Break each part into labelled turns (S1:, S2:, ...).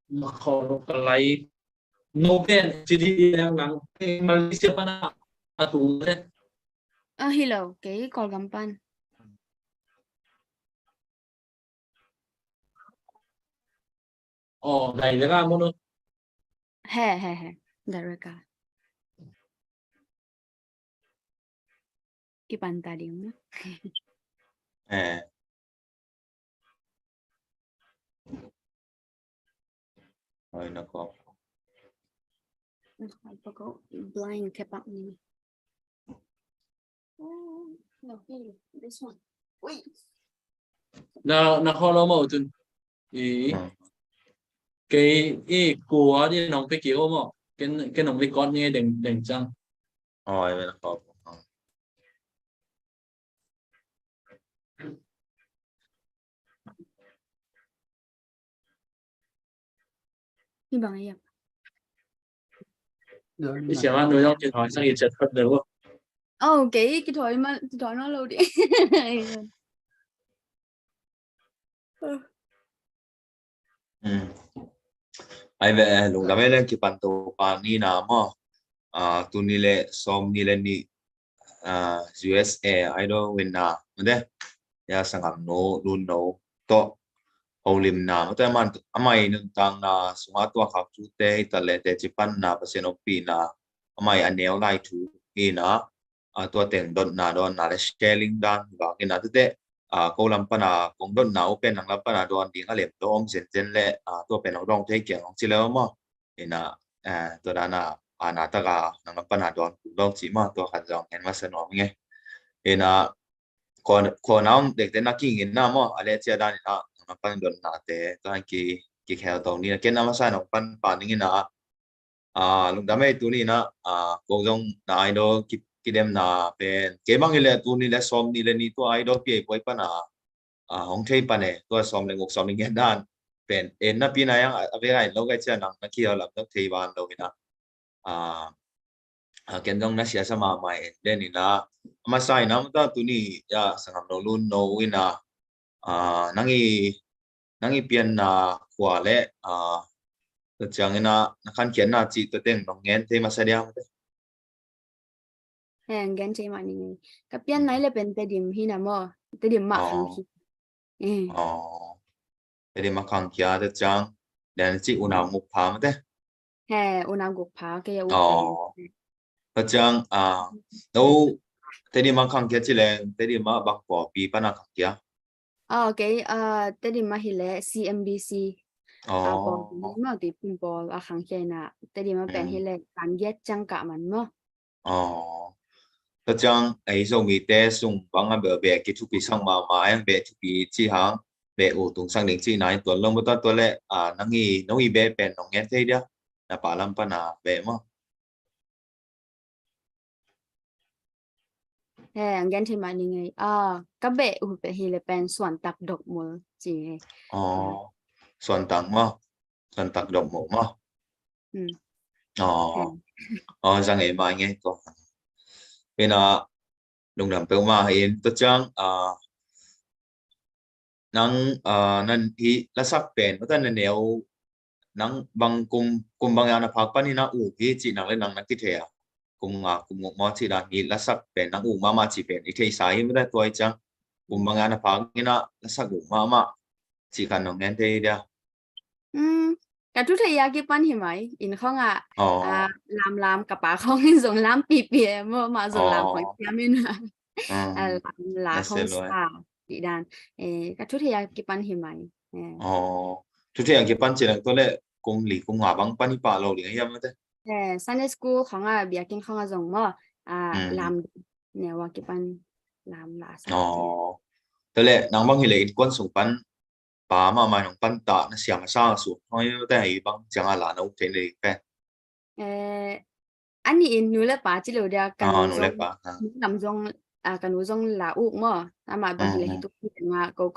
S1: mà khó cái lại Nobel chỉ đi yang nang Malaysia pana atu đấy.
S2: Hello, cái call gampan.
S1: Này là cái món
S2: He, dari ka. Kipanta din mo.
S3: Rồi nó có
S2: Pagko blind kepak ni. Oh, no, this one. Wait.
S1: na khó lo mà tụi cái của đi nông cái kiểu mà cái nông cái con nghe đừng đừng chăng
S3: rồi nó có
S2: Ni bang iya.
S1: cái chuyện mà nội dung chuyện hỏi sang hiện chất thật được không?
S2: Cái thoại nó lâu đi.
S3: ai về lúc đó lên cái bản đồ pani nào mà tu nile som nile ni USA ai đó win na đấy ya sang ham no luôn no to olim na mà man amai nung tang na sunga tua khap chu te tale te Japan na pasenopi na amai anel lai thu ina tua teng don na don na scaling dan ba ina te câu làm pana cũng đón nào bên hàng làm pana đón đi ngay lập đó ông sen sen lệ tôi bên ông đông thấy kiểu ông chỉ là mà nên là tôi đã là nãy ta cả hàng làm pana đón cũng đông chỉ mà tôi khăn rằng em mà sẽ nói nghe nên là còn ông để tên là kinh nghiệm nào mà ở đây chỉ là đang là làm pana đón nãy thế tôi cái khéo tàu này cái nào mà sai nó pan pan như là lúc đó mấy tụi này na câu giống nãy đó cái đêm na bên cái bang này tụi này là xóm này là ní tụi ai đó cái quay pana hong thấy pa này tôi xóm này ngục xóm này nghe đàn bên em na pin này ang về cái lâu cái chuyện năng nó kia làm nó thấy ban lâu vậy na cái dòng nó sẽ sao mà mày đến là mà sai nắm ta tụi này ya sang làm luôn no win na nangi pian na qua lệ tôi chẳng na khăn kiến na chỉ tôi tên nó nghe thế mà sai đi
S2: Gan chay mà ni. Kapian nai le pen te dim hi na mo. Te dim ma khang hi.
S3: Jadi makan kia tu cang dan cik unang mukha mate.
S2: Unang guk pa ke ya
S3: Tu cang đâu tadi makan kia cileng tadi mak bang po pi pana kia.
S2: Te dim ma hi le CMBC. Bo ma ti pum bo khang ke na. Te dim ma pen hi le kan yet chang ka man mo.
S3: Tu cang ai so mi te sung bang a be ke tu pi sang ma yang be tu pi chi hang be u tung sang ding chi nai tuan long betul tuan le nangi be pen nong ngen thế dia na palam pana be mo.
S2: Gan chay mà ni ngay. Ka be u be hi le pen swan tak dok mo chi.
S3: Xuân tặng mà Xuân tặng đồng mộ mà ra ngày mai nghe có bên đồng đẳng tàu mà hiện tất chăng năng hi là sắc bền nó tên là nếu năng bằng cùng bằng anh phạc pani na u hi chỉ năng lên năng năng kít hè cùng một món chỉ là hi là sắc bền năng u mà chỉ bền thì sai mớiได้ตัวchăng cùng bằng anh phạc như na là sắc u mà chỉ cần nó nghe thế đi
S2: Cả chút thời gian cái pan hi mai in không làm cả bà không in dùng làm bì bì mà dùng làm khỏi nhà mình là không sao bị đàn cả chút thời gian cái pan hi mai
S3: chút thời gian cái pan chỉ là tôi lại cùng lý cùng hòa bằng pan hi pa lâu thì em thế
S2: Sunday school không bị kinh không dùng mà làm nếu cái pan làm là sao
S3: tôi lại nang bằng hi lại quân sủng pan bà mà mày nông pan tạ nó xiang sao xuống thôi đây bằng chẳng là nấu thế này cái
S2: anh in nuôi là bà chỉ lưu ra cần
S3: nấu lại bà
S2: nằm trong cần nuôi trong là uk mà mà bằng hi là hitu mà có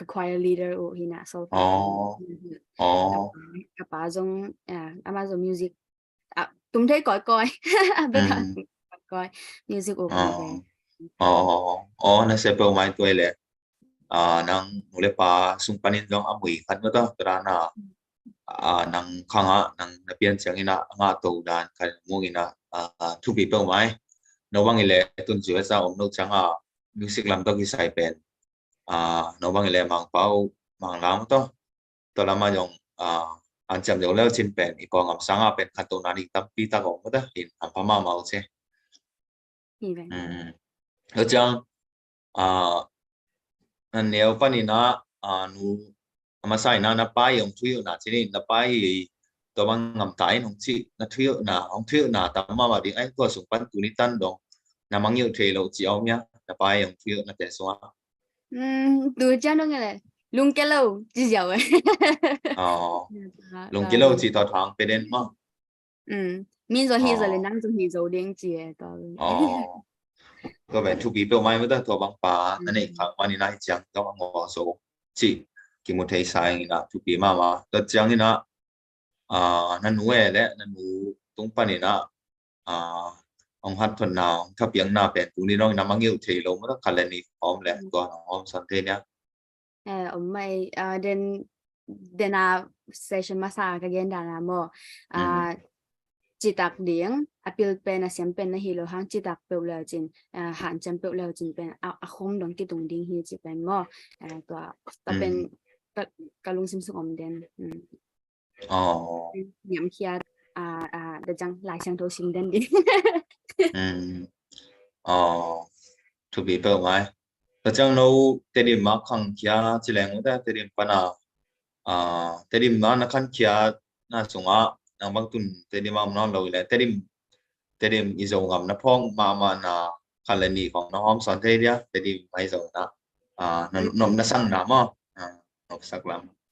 S2: cái leader u hi na so cái bà trong Amazon Music tụi thấy coi bây giờ coi music u
S3: nó sẽ bao mai tuổi lệ nang nule pa sungpanin dong amui khan mo to trana nang khanga nang napian changina nga to dan kan mungina two people mai no bang ile tun jiwa sa om no changa music lam to ki sai pen no bang ile mang pau mang lam to lama yong an cham yo leo chin pen i ko ngam sanga pen khan to nani tam pi ta ko mo ta in am pa ma mau che lo chang anh nếu pan ina nu amasai na pai yong thuyo na chini na pai to bang ngam tai nong chi na thuyo na tamma ma ding ai ko sung pan tu ni tan dong na mang yêu thề lo chi ông nhá na pai yong thuyo na te so
S2: từ cha nó nghe là luôn cái lâu chỉ giàu ấy
S3: lung cái lâu chỉ tao thang pe den ma
S2: mình rồi hi rồi năng rồi hi rồi đến chị đó
S3: ก็แบบทุกปีเปล่าไม่ได้ตัวบางป่านั่นเองครับวันนี้นายจังต้องงอโซ่จีกิมุเทสายนี่นะทุกปีมาแล้วจังนี่นะนั่นหนูแหละนั่นหนูตรงปนี่นะองหัดทนนาถ้าเพียงหน้าเป็นตรงนี้น้องน้ำมังยิ่งเทลงมันต้องคันเลนี่พร้อมแหละตัวน้องสันเทเนี่ย
S2: ไม่เดนเซสชันมาสากกันดานะโมจิตักเดียงอพิลเป็นเสียงเป็นนะฮิโลฮังจิตักเปลวจินหันจำเปลวจินเป็นอาคมดงกิตรงดิ้งฮีจิเป็นโมตัวเป็นกะลุงซิมสุกอมเดนยำเคียเดจังหลายช่างโทซิมเดนดิ
S3: ทุกปีเปล่าไหมแต่จังเราเตดิมมาขังเคียจิแรงแต่เตดิมปนาเตดิมมานักขันเคียน่าสงะนางบางตุนเตดิมามน้องเราเลยเตดิมอีโจงามนะพ้องมานะคันเลนีของน้องหอมสอนเทียเตดิมไม่โจนะนมนะสั่งน้ำนมสักล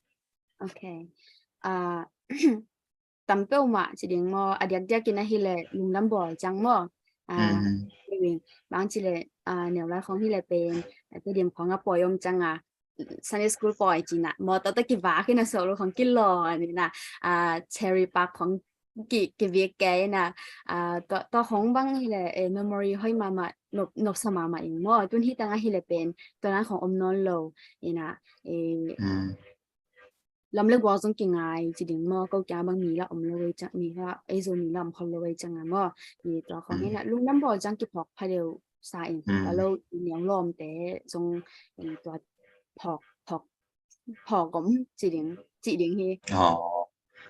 S3: ำ
S2: โอเคตำเป้ามาจิเดียงมออดีตกินนะฮิเลลุงลำบ่อยจังมอบางทีเลยแนวร้ายของฮิเลเป็นเตดิมของอ่ะปล่อยมจังSunday School ปล่อยจีน่ะมอตตะกี้ว่าขึ้นนะโซโลของกิโลนี่นะCherry Park ของกี่เวียแกนะต่อของบางที่แหละmemory ให้มานกสมามาเองมอตุนที่ตั้งให้เลยเป็นตัวนั้นของอมนอนโลนี่นะลำเล็กว่าต้องกิ่งไงจีดิ่งมอก็แกบางมีละอมโลยจังมีละโซมีลำคนโลยจังมอนี่ตัวของนี่นะลุงน้ำบ่อจังกี่พอกพายเดียวสายแล้วเราเหนียวลมแต่ทรงตัวพอก็จีดิ่งฮี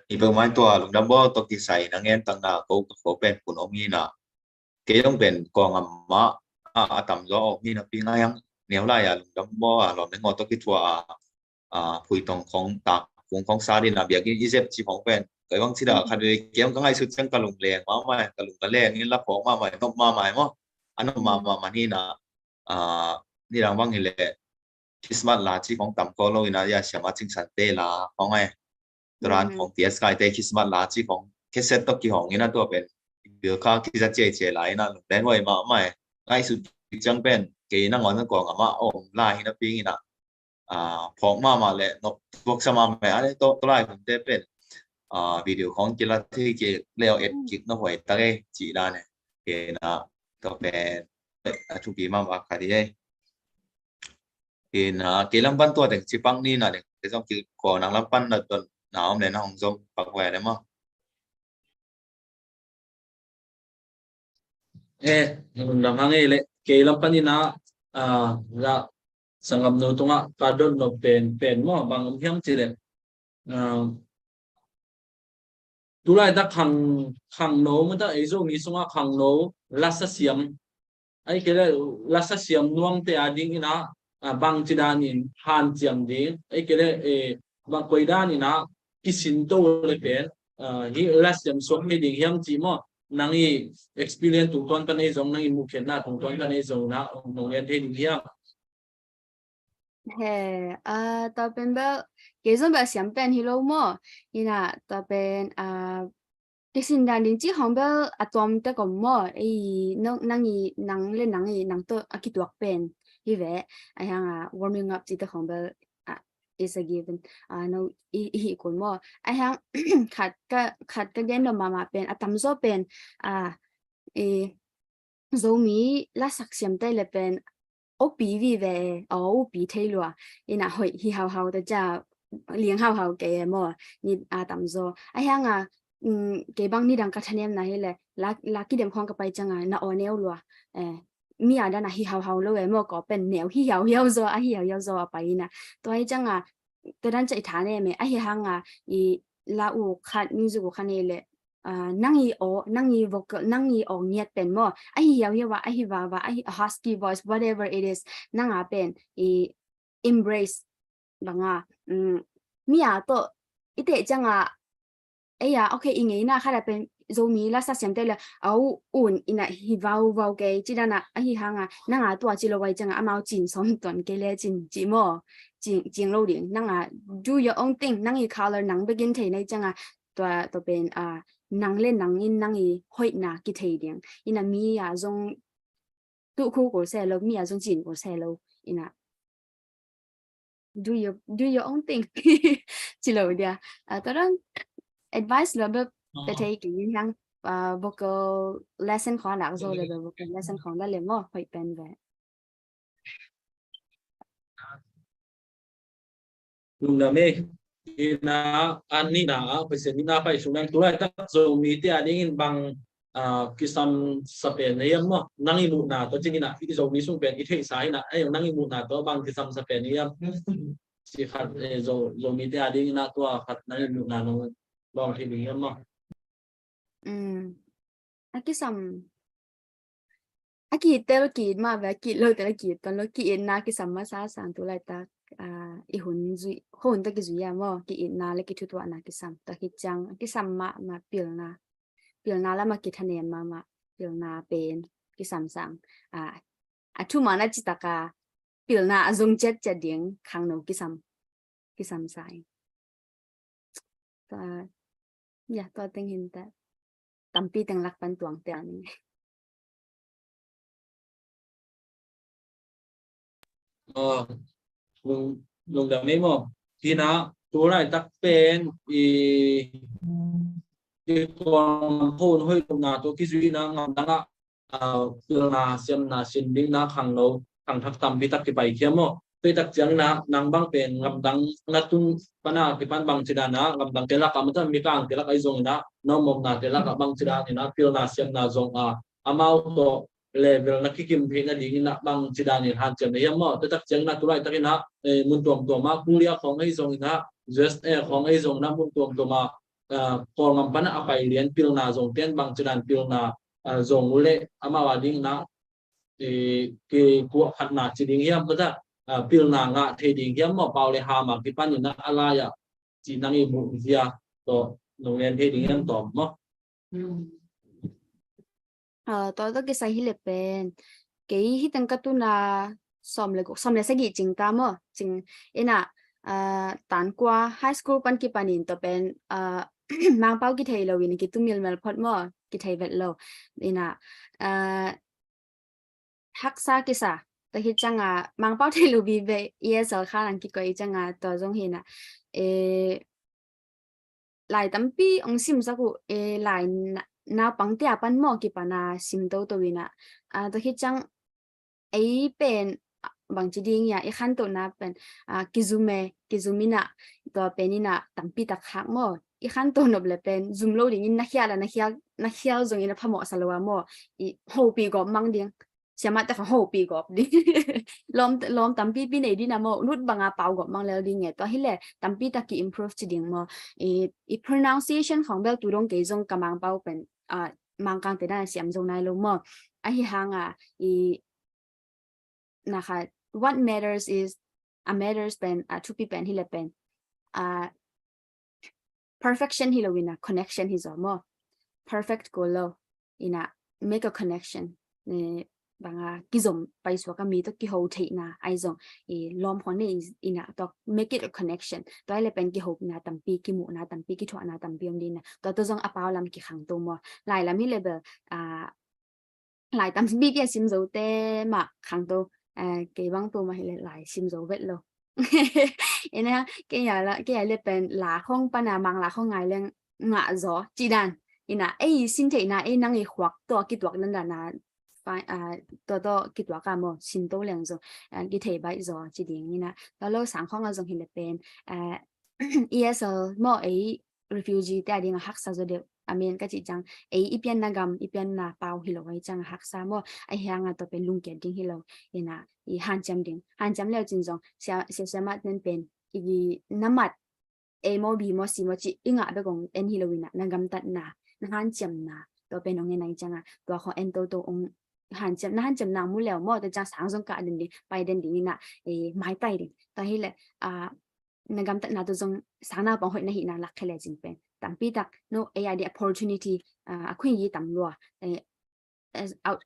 S3: อีเปิงไม้ตัวลุงดัมโบตกิใส่นังเงินตั้งนาเขาเป็นปุ่นอมีนะเกยต้องเป็นกองมะต่ำล้อมีนะปีง่ายยังเหนียวไล่ลุงดัมโบเราในงอตกิทัวผุยตรงของตากของซาดินเบียกินอีเซฟจีของเป็นเกยบางทีเราคันเดียเกมก็ง่ายสุดเช่นกระลุงแรงมาใหม่กระลุงกระแรงนี่รับของมาใหม่ต้องมาใหม่มั้งอันนั้นมานี่นะนี่เราบ้างนี่แหละคริสต์มาสลาจีของต่ำก็เลยนะอย่าเชื่อมาจิงสันเตลาของไงตัวร้านของที่สกายเตคริสต์มาสลาจีของแค่เซตตัวกี่ของนี่นะตัวเป็นเดี๋ยวข้าคิดจะเจ๋ไหลนะแดนไว้มาไม่ง่ายสุดจังเป็นเกย์นั่งวันนั่งกองมาโอ้ลายนะปีนี้นะพอมาเลยนกพวกสมาแม่อะไรตัวลายผมเต้เป็นวิดีโอของกีฬาที่เกย์เลี้ยวกิกนะหวยตะเกจีด้านเนี่ยเกย์นะตัวเป็นทุกปีมาคดีcái lâm ban tua để chỉ bằng ni là để trong chữ của nàng lâm ban là tuần nào hôm nay nó không giống bằng về đấy mà
S1: nang hangi le cái lâm ban ni na ra sangam no tunga kadon no pen mo bang hiam chi le tu lai da khang no mo ta ezo ni sunga khang no lasa siam ai cái là lasa siam nuang te ading ina bang chidanin han chiam ding ai kele bang koidan ina kisin to le pen hi last jam so me ding hiam chi mo nangi experience tu ton kan ei jong nangi mukhen na tu ton kan ei jong na no yen the ding hiam
S2: ta pen ba ke jong ba siam pen hi lo mo ina ta pen kisin dan din chi hong ba atom ta kom mo ei nangi nang to akituak pen hi ve ai hang warming up chỉ ta không bao is a given no hi kon mo ai hang khat ka gen no mama pen atam zo pen zo mi la sak siam tai le pen ô bí vì về ô bí thấy luôn ina hội hi hào的家连好嘅么你tạm zo ai hang cái bang ni dang ka thanem na hele la ki dem khong ka pai changa na o neu lo mi ada na hi hào lo mo ko pen neu hi hào zo a hi hào zo pa ina to ai changa to dan chai thane me ai hang i la u khat music ko khanele nangi vocal nangi nyet pen mo ai hi wa ai wa ai husky voice whatever it is nanga pen i embrace banga mi to ite changa aya okay inge na khala pen zomi la sa sem tele au ina hi vau ke chidana hi hanga nanga to chi lo wai changa amao chin som ton ke le chin chi mo chin lo ding nanga do your own thing nangi color nang begin thei nei changa to pen nang le nang in nangi hoi na ki thei ding ina mi ya zong tu khu ko se lo mi ya zong chin ko se lo ina do your own thing chỉ lời dia tao đang advice là bớt để thấy cái những năng vocal lesson khó nào rồi là vocal lesson khó đã liền ngó phải bên về
S1: lúc nào mấy ina anh na phải xem ina phải xuống đang tuổi tác rồi mi tia đi bằng kisam sapen này em mo năng imu na to chính na rồi mi xuống bên ít hay sai na ai năng imu na to bằng kisam sapen này em si khát rồi mi tia đi na to khát năng imu na nó bằng thì đi em mo
S2: kisam aki tel ki ma ve ki lo tel ki to lo ki na kisam ma sa sang tu lai ta i hun zui hon ta ki zui ya mo ki na le ki thu to na kisam ta ki chang kisam ma pil na la ma ki thanem ma pil na pen kisam sang thu ma na chitaka pil na azung chet cha ding khang no kisam sai ta ya to ting hin ta tampi teng lak pan tuang te ani
S1: lúc đó mấy mo thì na tôi lại tắc pen còn hôn hơi cũng là tôi cái gì na ngắm đăng tương na xem na xin đinh na khang nấu khang thắc tâm bị tắc cái bài kia mo tôi tắc chẳng na nang bang pen ngắm đăng na tung pana cái pan bang chida na ngắm đăng cái là cảm thấy mi kang cái là cái zong na nó mong na cái là cái bang chida ni na tương na xem na zong amao to level na kikim phi na ding na bang chida ni han chem ne mo tôi tắc chẳng na tôi lại tắc na mun tuam ma kulia khong ai zong na just khong ai zong na mun tuam ma còn ngắm bắn phải liền pil na dùng tiền bằng chữ đàn pil na dùng lệ ama vào đinh na thì cái cuộc hạt na chỉ đinh hiếm cái đó pil na ngã thì đinh hiếm mà bao lệ hà mà cái pan như na alaya chỉ năng im một gì to nông dân thì đinh hiếm to mà
S2: tôi cái sai hi lệ pen cái hi tăng cái tu na som lệ sẽ gì chính ta mà chính ena tán qua high school pan ki panin to pen mang bao ki thầy lo win ki tumil mel phot mo ki thầy vet lo ina hak sa ki sa ta hi changa mang bao thầy lo bi ve esl kha lang ki koi changa to jong hina lai tampi ong sim sa ku lai na pang tia pan mo ki pana sim to wina ta hi chang ai pen bang chi ding ya i khan to na pen kizumina to penina tampi ta khak mo i khan to nob le pen zoom lo ding in na khia zong in phamo salwa mo i ho pi go mang ding siama ta ho pi go di lom tampi pi nei di na mo nut banga pau go mang le ding e to hi le tampi ta ki improve chi ding mo i pronunciation khong bel tu dong ke zong kamang pau pen mang kang te na siam zong nai lo mo a hi hanga i na kha what matters is matters pen two people hi le pen perfection hi lo wina connection hi zo mo perfect go lo ina make a connection ne banga kizom pai so ka mi to ki ho thei na ai zong lom khone ina to make it a connection to ai le pen ki ho na tampi ki mu na tampi ki thwa na tampi om din na to zong apaw lam ki khang to mo lai lam hi level lai tam bi ki sim zo te ma khang to cái băng tu mà lại sim dấu vết luôn ena cái nhà là bên là không pan nào mang là không ngại lên ngã gió chỉ đàn ina ai xin thấy na ai năng ấy hoặc to cái tuột nên là ตัวคิดว่ากันบ่สินโตเรื่องจงกิเทใบจอจิดิงนี่นะแล้วเราสังข้องจงเห็นเป็นESL บ่ไอ้ refugee แต่ดิงฮักษาจเดอเมนก็จิจังไอ้อีเปียนนากำอีเปียนนาเปาฮิโลไว้จังฮักษาบ่ไอ้เฮียงตัวเป็นลุงเกดิงฮิโลอีน่ะอีฮันจำดิงฮันจำแล้วจินจงเสียมานั้นเป็นอีน้ำมัดโมบีโมซีโมจิอิงะเบกงเอ็นฮิโลวินะนากำตัดนาฮันจำนาตัวเป็นองเงินไหนจังตัวของเอ็นตัวองหันจำนางมูแล้วมอแต่จังสังสงกะดินดิไปเดินดินะไม้ไปดิตอนนี้แหละนากำตัดนาตัวจงสังนาปองหอยนะหินาลักแค่เลยจริงเป็นตั้งปีตักโนthe opportunity คุยยี่ต่ำรัว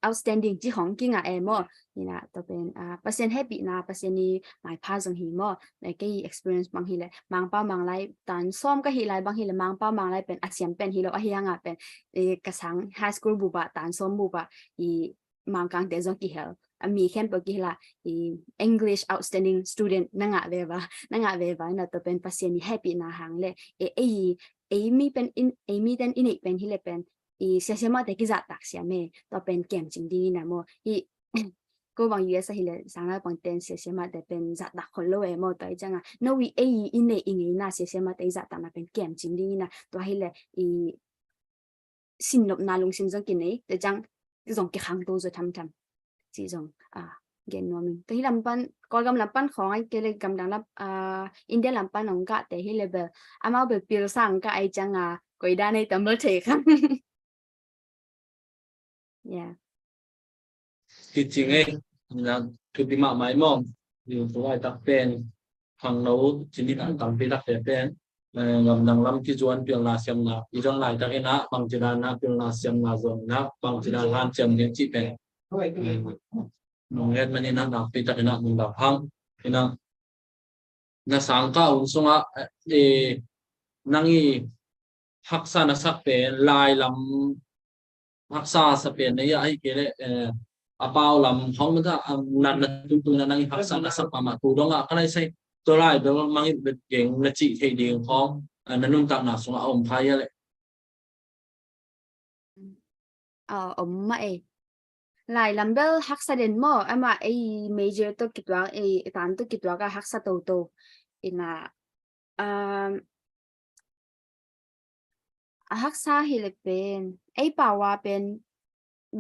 S2: outstanding ที่ของกิ้งมอนี่นะตัวเป็นเปอร์เซ็นต์ให้ปีนาเปอร์เซ็นต์นี้หมายพาจงหิมอในกี่ experience บางทีเลยบางเป้าบางไรตอนซ้อมก็หิไรบางทีเลยบางเป้าบางไรเป็นอาเซียนเป็นฮิโลอาเฮียงเป็นกระสัง high school บุบะตอนซ้อมบุบะบางครั้งเดี๋ยวจงกี่เฮลมีแค่ปกิละEnglish outstanding student นั่งเวบะนะตัวเป็นเปอร์เซ็นต์ให้ปีนาหางเลยมีเป็นมีเป็นอินเป็นฮิเลเป็นเสียมาแต่กิจตักเสียเมต่อเป็นเกมจริงดีนะโมก็บางUSฮิเลสังแล้วบางเต็นเสียมาแต่เป็นจัดตักคนโลโมต่อจังโนวีอินน่ะเสียมาแต่จัดตักนะเป็นเกมจริงดีนะตัวฮิเลสินลบนาลงสินจงกินนี่แต่จังจงกี่ครั้งตัวจะทำจีจงเกณฑ์นวมิแต่ที่ลำปันก็กำลำปันของไอ้เกลกำดังรับอินเดียลำปันของกะแต่ที่เลเบลมาเบลปิลสังกะไอ้จังก็ได้ในตัมเบลเทคัน
S1: ที่จริงไอ้นะคือที่มาหมายมองอยู่ตัวไอ้ตักเป็นทางโน้ตจินตนาการไปตักเป็นงำดังลำที่จวนเปียงนาเซียมนาอีจังหลายตักนะบางจีนาเปียงนาเซียมนาจงนะบางจีนาลานเจียมเนี่ยจีเป็นน้องเอ็ดมันนี่นะไปตักนะมึงดับพังนี่นะสังก้าอุศงนั่งฮักษานะสักเป็นลายลำฮักษาสเปนเนี่ยไอ้เกลอาเปาลำเขามันจะนันตุ้งนั่งฮักษานะสักประมาณตัวดงก็เลยใช้ตัวลายเดี๋ยวมันเป็นเก่งนะจีเทดีของนั่นนุ่งตักหนาสงอมพายอะไร
S2: อมมาลายลำเบลฮักษาเดนโมมาเมเจอร์ตัวกิดว่าตานตัวกิดว่าก็ฮักษาโตอินะฮักษาฮิเลเป็นป่าวว่าเป็น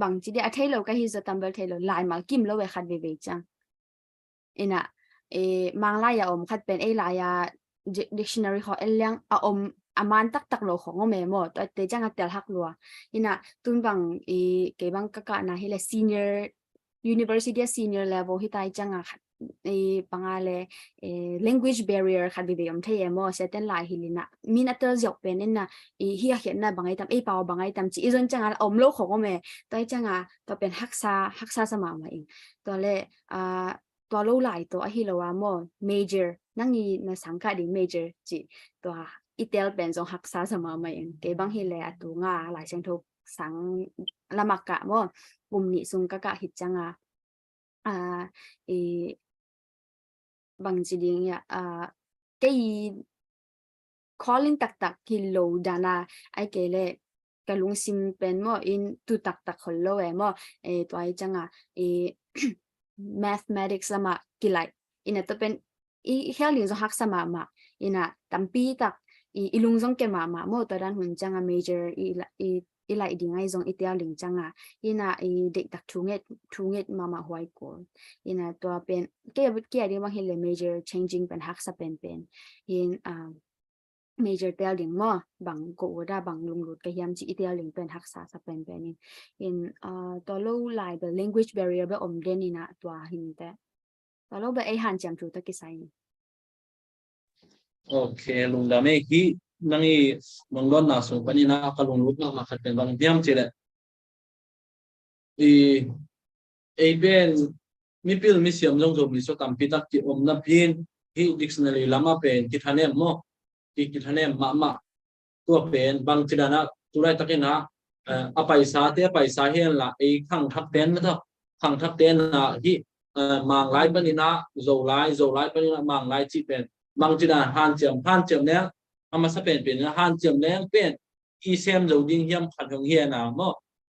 S2: บางทีเดียเทโลก็ฮิจะตัมเบลเทโลลายมากิมโลเวขัดเวจังนะมังลายอมขัดเป็นลาย dictionary ของเลี้ยงอมมันตักโลของแม่หมดแต่จังเตลฮักลัวนะตุนบางเก็บบางกะนะฮิเล senior university senior level ฮิตายจังปังอะไรlanguage barrier ขัดวิเดียมเทียมเสร็จแล้วฮิลินะมีนัตเตอร์จบเป็นนะเฮียเห็นนะบางไอ้ทำเปล่าบางไอ้ทำจีจนจังอมโลกของแม่ตัวจังตัวเป็นฮักษาสมามาเองตัวเล่ตัวโลหลายตัวฮิโลวามอ major นั่งนี่นะสังกัดดิ major จีตัวอีเตลเป็นจงฮักษาสมามาเองเก็บบางฮิเลตัวงาหลายเชิงทุกสังละมักกะมอกลุ่มนี้ซุงกะหิจังบางทีเดียก็calling ตักกิโลดานาไอ้เกลกะลุงซิมเป็นมออินตุตักคนโลมอตัวไอ้จังmathematics ละมากิไลอินะตัวเป็นแค่ลิงจงฮักษามาอินะตัมปีตักอีลุงจงเกมาโมตัวด้านหุ่นจังmajorอีไลดิ่งไอ้จงอีเตียลิงจังอีน่ะเด็กตักทุ่งเอ็ดมาหวยก่อนอีน่ะตัวเป็นเกี่ยดีว่าเห็นเลย major changing เป็นฮักษาเป็นอินmajor เตียลิงมั่วบางกูได้บางลุงหลุดก็ยังจีอีเตียลิงเป็นฮักษาเป็นอินตัวโลไลแบบ language barrier แบบอมเดนนี่นะตัวหินแต่ตัวโลแบบไอ้หันจำจุดตะกี้ใส่
S1: โอเคลุงดาเมกี้นั่งมังกรนาสุปนินาก็ลุงรู้มาขัดเป็นบางเดียมจีเลยเป็นมีพิลมีเสียมจงมีสตัมพิตักที่อมนับพินที่ dictionary ลามาเป็นกิทันเนมกิทันเนมมาตัวเป็นบางจีดานะตัวไรตะกี้นะไปสาเฮียนละขังทับเต้นนะท่าขังทับเต้นนะที่มังไลปนินาโจไลปนินามังไลจีเป็นบางจีดาฮันเจียมเนี่ยมาสเปนเป็นฮันเจียมเนี่ยเป็นอีเซมโจดิ้งเฮียมขัดของเฮียนะ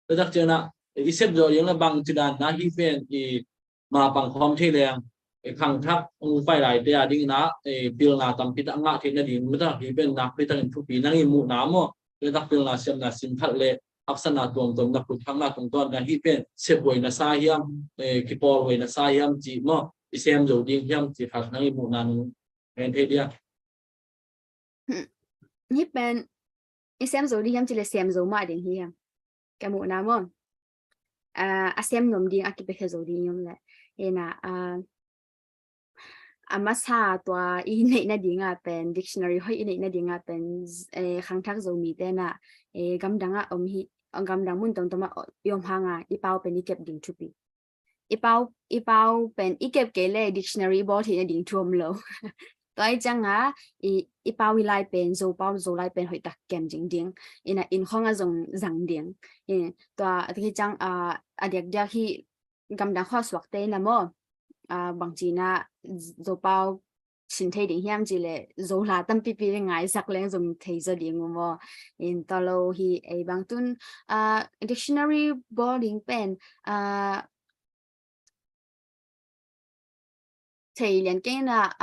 S1: แต่จากเจอนะ isep zo yang la bang chidan na hi pen I ma pang khom the leng khang thak pai lai te ading na pil na tam pita nga the na ding mata hi pen na pita in thu pi nang I mu na mo le tak pil na siam na sim thal le aksana tom na put khang na tong ton na hi pen sep boi na sa hiam ki por boi na sa hiam ji mo isem zo ding hiam ji khak nang I mu na nu en the dia
S2: hi pen isem zo di hiam chỉ là xem zo ma ding hiam cái mu na mo xem nom ding akipe zo di nhom le ena amasa tua inei na dinga pen dictionary hoi inei na dinga pen khang thak zo mi te na gam danga hi gam dang mun tong toma yom hanga ipau pen ikep ding thupi ipau pen ikep kele dictionary bo thi na ding thum lo toi changa ipau lai pen zo pau zo lai pen hoi tak kem jing ding ina in khonga zong zang ding to thi chang adek dia hi gam dang kho swak te na mo bằng chỉ na dầu bao xin thấy điểm hiểm chỉ là dầu là tâm pi pi ngài sắc lên dùng thấy giờ điểm mà in talo hi a bằng tun dictionary boarding pen thấy liền cái là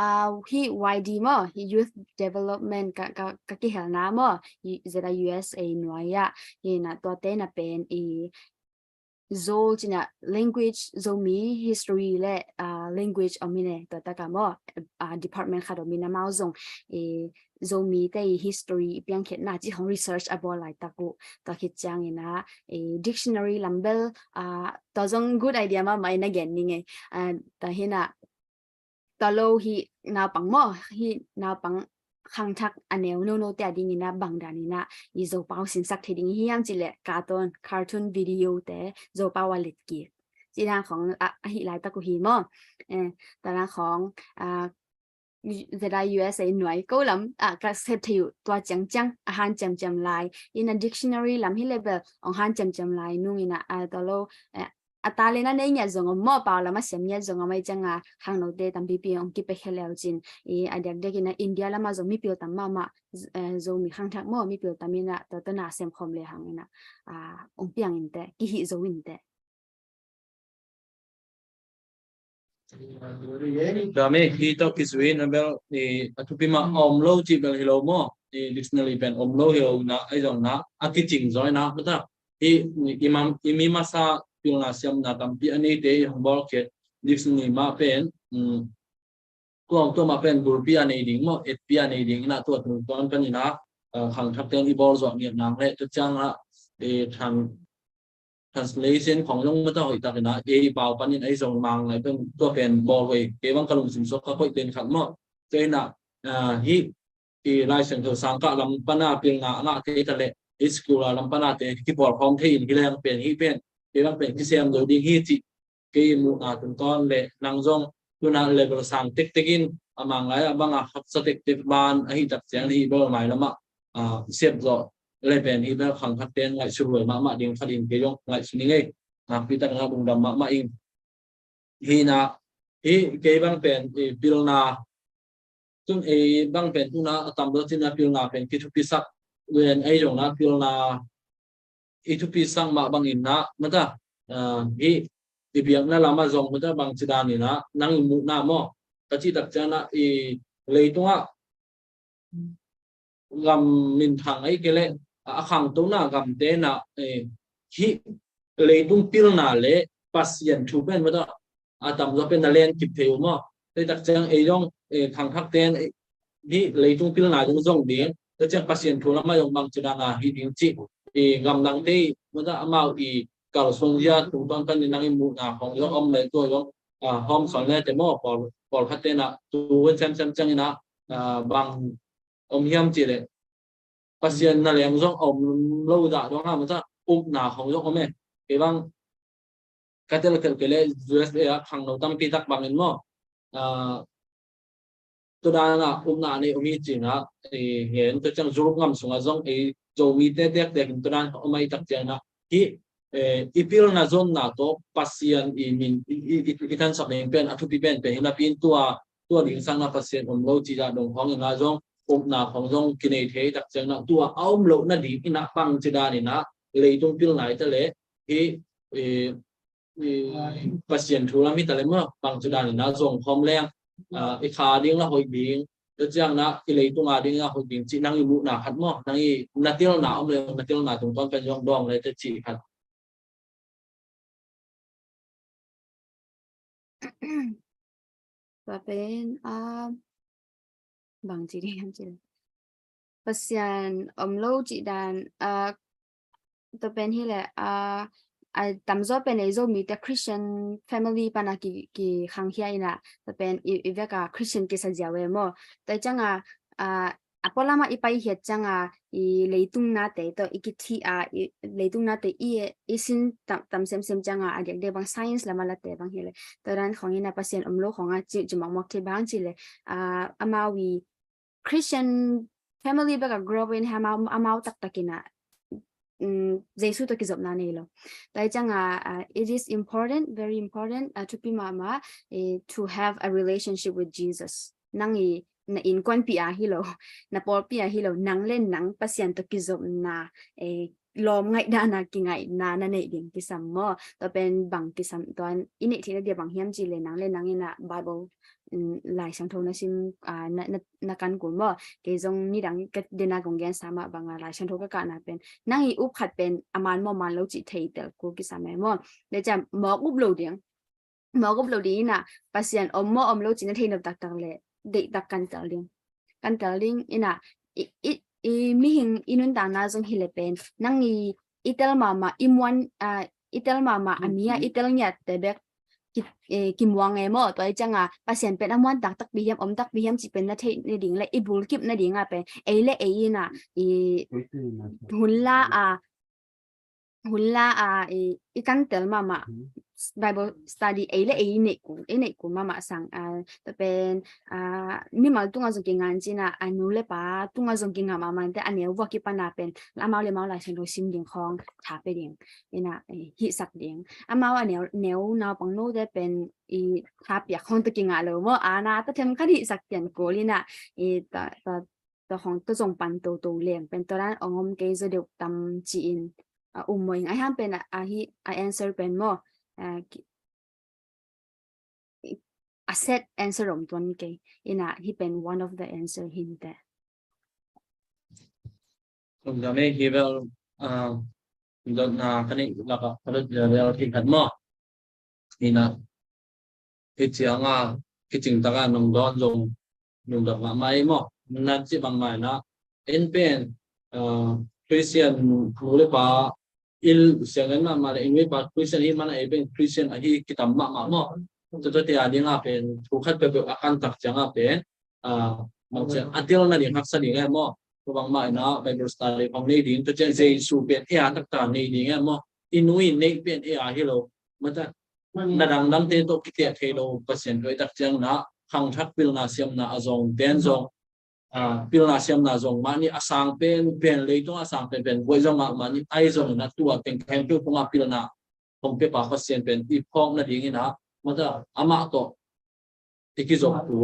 S2: hi YD mà hi youth development các cái hàng nào mà zera USA nói ya hi na to tên là pen zo china language zo mi history le language omine to ta ka mo department kha do mina ma zong zo mi te history piang khet na chi hong research abo lai ta ko ta khit chang ina dictionary lambel to zong good idea ma mai na gen ni nge ta hina ta lo hi na pang mo hi na pang khang thak aneu no te ading ina bangdani na I zo pau sin sak theding hiam chile cartoon video te zo pau walet ki chi dang khong hi lai ta ko hi mo ta la khong zera USA noi ko lam ka set thiu to chang han cham lai in a dictionary lam hi level ong han cham lai nung ina ta lo atale na nei nya zong mo pa la ma sem nya zong mai changa hang no te tam pi pi ong ki pe kheleu chin adyak de kina India la ma zo mi pil tam ma zo mi hang thak mo mi pil tamina ta na sem khom le hang ina ong piang in te ki hi zo in te
S1: da me hi to ki suin abel atupi ma om lo chi bel hello mo dictionary pen om lo hello na ai jong na akiching zoi na mata imam imimasa pilna siam na tampi ani te hambol khet dictionary ma pen to ma pen group ani ding mo et pi ani ding na to ton kan ina khang thap ten ibol zo ngiam nang le to chang a translation ของยงมาต้องอีกตากนะเปล่าปันนี้ไอ้ส่งมังไอ้เป็นตัวเป็นบอลเว้เกวังกลุ่มสินสกก็ค่อยเป็นขัดมั่วเจน่ะฮิไลเซนเธอสังกัดลำปนาเพียงหน้าเททะเลอิสกุลลำปนาเทที่ปอดพร้อมที่ที่แรงเป็นฮิเป็นเกวังเป็นที่เสียมโดยดีฮิจิเกมุถึงตอนเละนางจงตัวนั้นเลเวลสั่งเทกินมังไรบางขับสเต็กเทบานไอ้จัดเสียงที่เบอร์ใหม่แล้วมาเสียบจ่อเลยเป็นที่แบบขังคัดเต้นไหลช่วยมาดิ่งขัดดิ่งเกยงไหลชนิดนี้พิจารณาบุญดำมาอิงฮีนะฮีเกยบังเป็นพิลนาจนบังเป็นตุนะตามตัวที่นะพิลนาเป็นกิทุพิสักเวียนไอจงนะพิลนาอิทุพิสังมาบังอินนะมันจะฮีที่เบียงนั่นละมาจงมันจะบังจิดานี่นะนั่งมุนาโมกจิตักจานะเลยตัวกำมินทางไอ้เกล้ขังตัวน่ะกำเตน่ะฮิเลยตุ้งพิลนาเลยปัสยันชูเป็นมาต่ตามตัวเป็นตะเลนกิบเทวมั้งแต่ตักจังยองขังทักเตนฮิเลยตุ้งพิลนาจงจงดีแต่จังปัสยันชูแล้วมายังบางจุดน่ะฮิดิงจิกำดังที่มาต่มากาลสงยาตุ้งตอนกันนั่งอิมุนาของยองเลยตัวยองห้องสอนเลยแต่มั่วปอลพัดเตน่ะตัวแซมจังนะบางเฮียมจีเลยpasien na leng zong om lo da dong ha ma ta na hong zong ome ke bang katel kele USA a khang no tam pi tak bang in mo to da na na ni omi chi na hen to chang zurup ngam sunga zong zo mi te to dan omai tak chang na hi ipil na zon na to pasien min itan sak nen pen athu pi pen na pin tua ding sang na pasien om lo chi da dong hong na zong naของจงกินเทจากเจ้าหน้าตัวเอาโลน่ะดีอินะปังจิดานี่นะเลยตรงพิลไหนจะเละที่ pasien thu la mi tale mo bang chudan na zong khom leng I kha ding la hoi ding to chang na I lei tung a ding a hoi ding chi nang I mu na khat mo nang I na til na om le na til na tung ton pen yong dong le te chi khat
S2: và bên bằng chị đi em chị pasien lâu chị đàn tôi bên hi là tạm do bên ấy do mi ta Christian family pana ki khang hiai na tôi bên iveka Christian ki sa jawe mo tôi chăng apolama ipai hiat chăng I leitung na te to ikiti leitung na te isin tam sem chăng adek de bang science la mala te bang hele to ran khong ina pasien lo khong chi jumang mok te bang chi le amawi Christian family baka grow in amau tak takina Jesu to kizop na nilo. Tai changa it is important, very important to be mama to have a relationship with Jesus. Nangi na in kwan pia hilo na por pia hilo nang len nang pasien to kizop na lom ngai da na ki ngai na nei ding kisam mo to pen bang kisam ton ini thina dia bang hiam chi le nang len nang ina Bible lại sang thâu na sim na kan của mo cái dòng ni đằng cái dena gong gen sama bang lại sang thâu cái cả na pen nang I up khat pen aman mo man lo chi thei tel ko ki sama mo để cham mo up lo đi na pasien om lo chi na thei na tak tak le de tak kan tel ding ina mi hing inun ta na jong hile pen nang itel mama imwan itel mama amia itel nya te bek kim wang mo toy changa pasien pen amwan tak bihiam tak bihiam chi pen na thei ne ding le ibul kip na ding pen le na hulla ikan tel mama Bible study le ne ku mama sang to pen mi mal tunga jong kingan china anu le pa tunga jong kinga mama te aneu wa ki pana pen amau le mau la chen do sim ding khong tha pe ding ina hi sak ding amau aneu na pang no de pen tha pya khong to kinga lo mo ana ta them kha hi sak tian ko lina ta khong to jong pan to leng pen to ran ongom ke zo de tam chi in umoing I ham pen I answer pen mo a set answer om tuan ke ina hi pen one of the answer hin te
S1: Tum da me hi vel dot na kani la ka palut le thi khat mo ina chianga ching ta ga nong don jong nong da ma mai mo na chi bang mai na en pen Christian mu le pa il siangan ma le inwe pa Christian hi mana eben Christian hi kitam ma mo to te ading a pen thu khat pe akan tak changa pen until na ding hak sa ding mo ko bang mai na Bible study pang nei ding to chen Jesu pen tak ta nei ding mo inui nei pen hi lo mata na dang te to ki te thelo pasien roi tak chang na khang thak pil na siam na azong ten zong pil na siam na zong mani asang pen leitong asang pen boi zong mani ai zong na tua pen khem tu punga pil na hom pe pa pasien pen I phong na ding ina mata ama to ikizok tu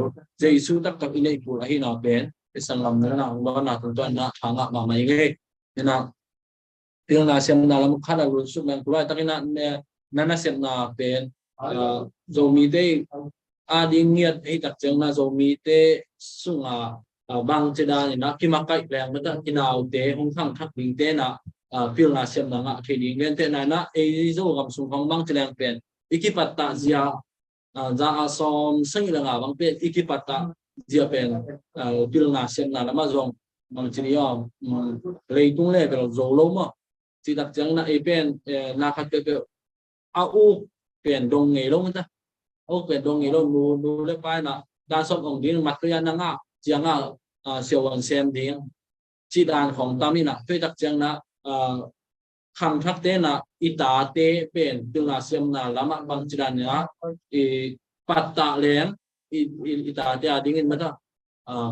S1: Jesu tak tak inai pu hi na pen isang lam na lo na tu na thanga ma mai nge ina pil na siam na lam khada ru su men kulai takina na siam na pen zo mi te ading nghiat hi tak chang na zo mi te sunga bang cheda ni na kimakai leng mata kinau te hong thang thak ding te na pil na siam na nga theding len te na zo gam sung hong bang cheleng pen ikipata zia za asom sing la nga bang pen ikipata zia pen pil na siam na ma zong mang chiniom leitung le pero zo lo mo chi tak chang na pen na khat pe u pen dong nge lo ta o pen dong nge lo nu le pai na da som ong din mat ya na nga chiang siêu an xem ding chi dan khong tamina pe tak chang na khang thak te na ita te pen tu na sem na lama bang chi dan ya patta leng ita te ading in mata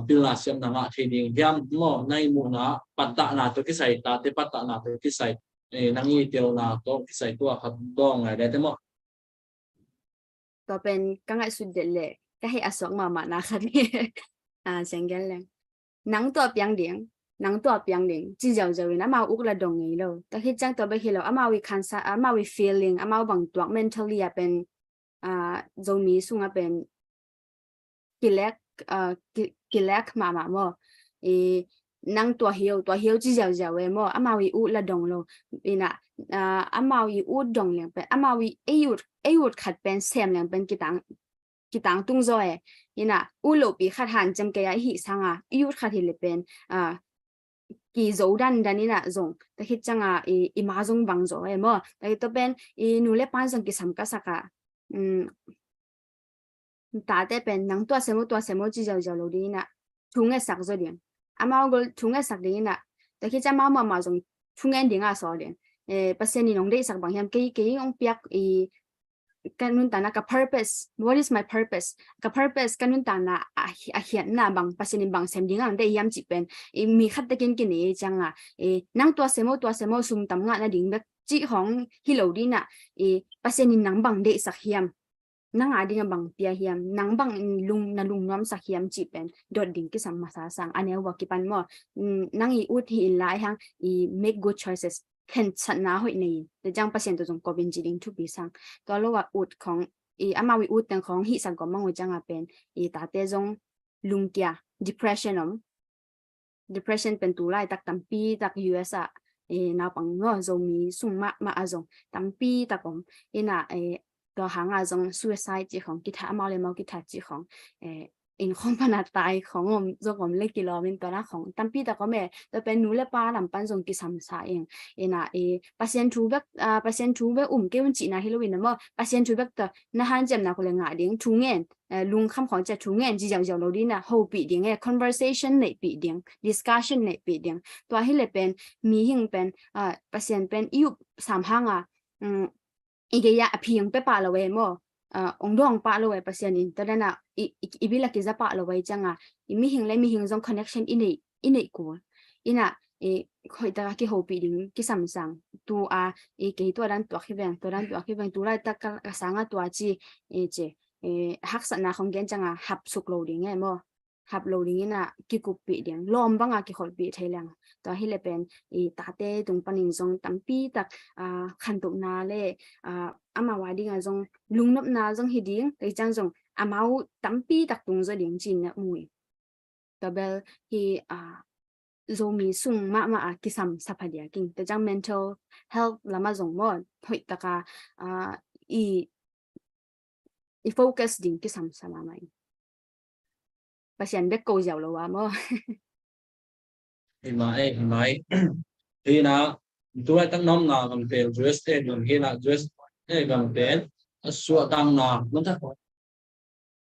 S1: pil na sem na nga theding hiam mo nai mu na patta na to ki sai ta te patta na to ki sai nangi tel na to ki sai to khat dong ai de mo
S2: to pen ka ngai su de le ka he asok mama na khat ni senggel leng nang to piang ding nang tua piang ding chi jau jau na ma uk la dong ngi lo ta khi chang to ba khi lo ama wi khansa ama wi feeling ama bang tuak mentally a pen zo mi sunga pen kilek ma mo e nang tua hiu chi jau jau e mo ama wi u la dong lo ina ama wi u dong leng pe ama wi ayut khat pen sem leng pen kitang tung zo e ina u lo pi khat han jam ke ya hi sanga ayut khat hi le pen kỳ dấu đan đan ina zong ta khi changa i ma zong bang zo e mo ta to pen i nu le pan zong ki sam ka saka ta te pen nang tua semo chi jau lo di na chung e sak zo ding ama gol chung e sak ding na ta khi chama ma zong chung en ding a so den pasen ni nong de sak bang hiam ke ong piak i kanun tana ka purpose, what is my purpose? Ka purpose kanun tana hian na bang pasin bang sem ding ang de yam chi pen mi khat te kin ni changa nang tua semo sum tam nga na ding bek chi hong hilo di na pasin nang bang de sak hiam nang ading bang pia hiam nang bang lung nom sak hiam chi pen dot ding ki sam masa sang ane wa ki pan mo nang i ut hi lai hang I make good choices khen chan na hoi nei de jang pasien to jong ko bin ji ding thu bi sang to lo wa ut khong ama wi ut tang khong hi sang ko mang wi jang a pen ta te jong lung kya depression pen tu lai tak tampi tak US a na pang ngo zo mi sung ma a jong tampi takom ina to hang a jong suicide ji khong ki tha ama le mau ki tha ji khong in khong pana tai khong zo gom le kilomin to na khong tampi ta ko me to pen nu le pa lam pan jong ki sam sa ina patient thu bek ke un chi na Halloween mo patient thu bek to na han jem na ko le nga ding thu ngen lung kham khong cha thu ngen ji jaw lo di na ho pi ding conversation nei pi ding discussion nei pi ding to hi le pen mi hing pen patient pen yu sam hanga ige ya aphiang pe pa lo we mo ong dong pa lo we pasien in ta na ibila ki za pa lo we changa mi hing jong connection inei ko ina khoi ta ki ho pi ding ki sam sang tu ke to dan to khi beng tu lai ta ka sanga to chi che hak sa na khong gen changa hap suk lo ding mo hap lo ding ina ki ku pi ding lom banga ki khol pi thailang to hi le pen ta te tung paning jong tampi tak khan tu na le ama wa ding a jong lungnop na jong hi ding te chang jong amau tampi tak tung zo ding chin na mui to bel hi zo mi sung ma ki sam sapadia king te chang mental health lama jong mo hoi taka i focus ding ki sam sama mai pasien bek ko jaw lo wa mo
S1: mai thì na tu lại tăng năm nào bằng tiền dress tên bằng kia là dress này bằng tiền sửa tăng nào nó thật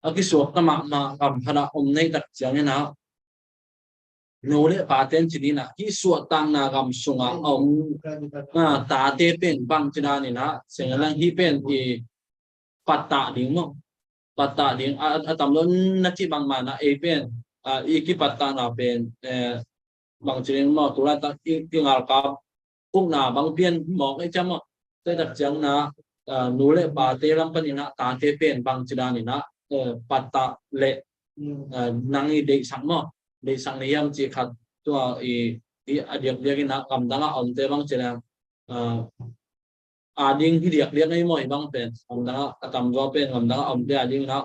S1: cái sửa cái mà cầm phải là này đặt chẳng như nào nô lệ bà tên chỉ đi là cái sửa tăng nào cầm sung ông ta tê bên bằng chỉ là này na sẽ là hi bên thì bắt tạ điểm không bắt tạ điểm tầm lớn nó chỉ bằng mà na bên cái bắt tạ nào bên bằng chỉ mà tu lại tăng tiếng Ả Rập cũng là bằng biên một cái chấm tôi đặt chẳng là nô lệ bà tê lắm bên na ta tê bên bằng chỉ là này na bắt tạ lệ năng ý để sáng mà để sáng này em chỉ khát tua điệp cái na cầm đăng ông tê bằng chỉ là điên cái điệp này mọi bằng bên ông đăng cầm vào bên cầm đăng ông tê điên na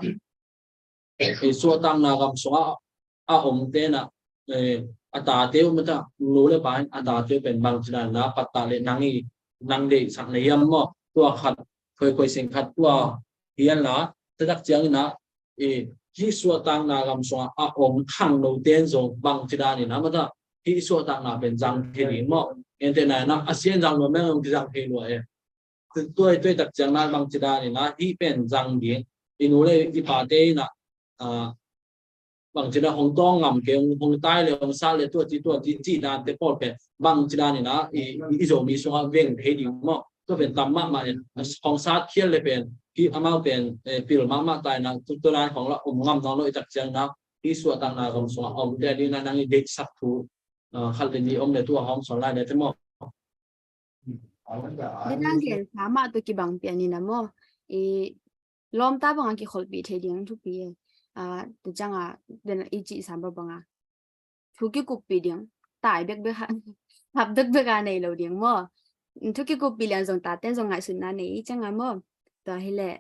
S1: thì số tăng là cầm số ông tê na ta tê mà ta nô lệ bà ta tê bên bằng chỉ là na bắt tạ lệ năng để sáng này em mà tua khát khơi sinh khát tua hiền là tôi đặt chẳng na khi số tăng là làm sao ông khang đầu tiên rồi bằng chỉ là này mà ta khi số tăng là bên răng thì điểm mà hiện tại này nó xiên răng rồi mấy ông cái răng thì rồi tôi đặt chẳng là bằng chỉ là này nó khi bên răng điểm thì nó lấy cái bà tê là bằng chỉ là hồng to ngầm cái hồng tai là hồng sa là tôi chỉ là để bỏ cái bằng chỉ là này nó rồi mi số viên thế điểm mà tôi bên tầm mà hồng sa kia là bên khi ama bên film mà tại là tôi nóiของเราngầm nó nói chắc chắn là khi số tăng là gồm số ông để đi là năng để sắp thu khăn thì ông để thua ông số lại để thế mà
S2: đi đang cái sama tôi kỳ bằng tiền như nào mo lom ta bằng cái khẩu bị thế điên thu bị tôi chẳng đến ý chí sao bằng thu cái cục bị điên ตายเบกค่ะพับเบกในเราเดียงมั่วทุกที่กูปีเลียนส่งตาเต้นส่งไงสุดนั่นนี่จังอ่ะมั่วตัวให้แหละ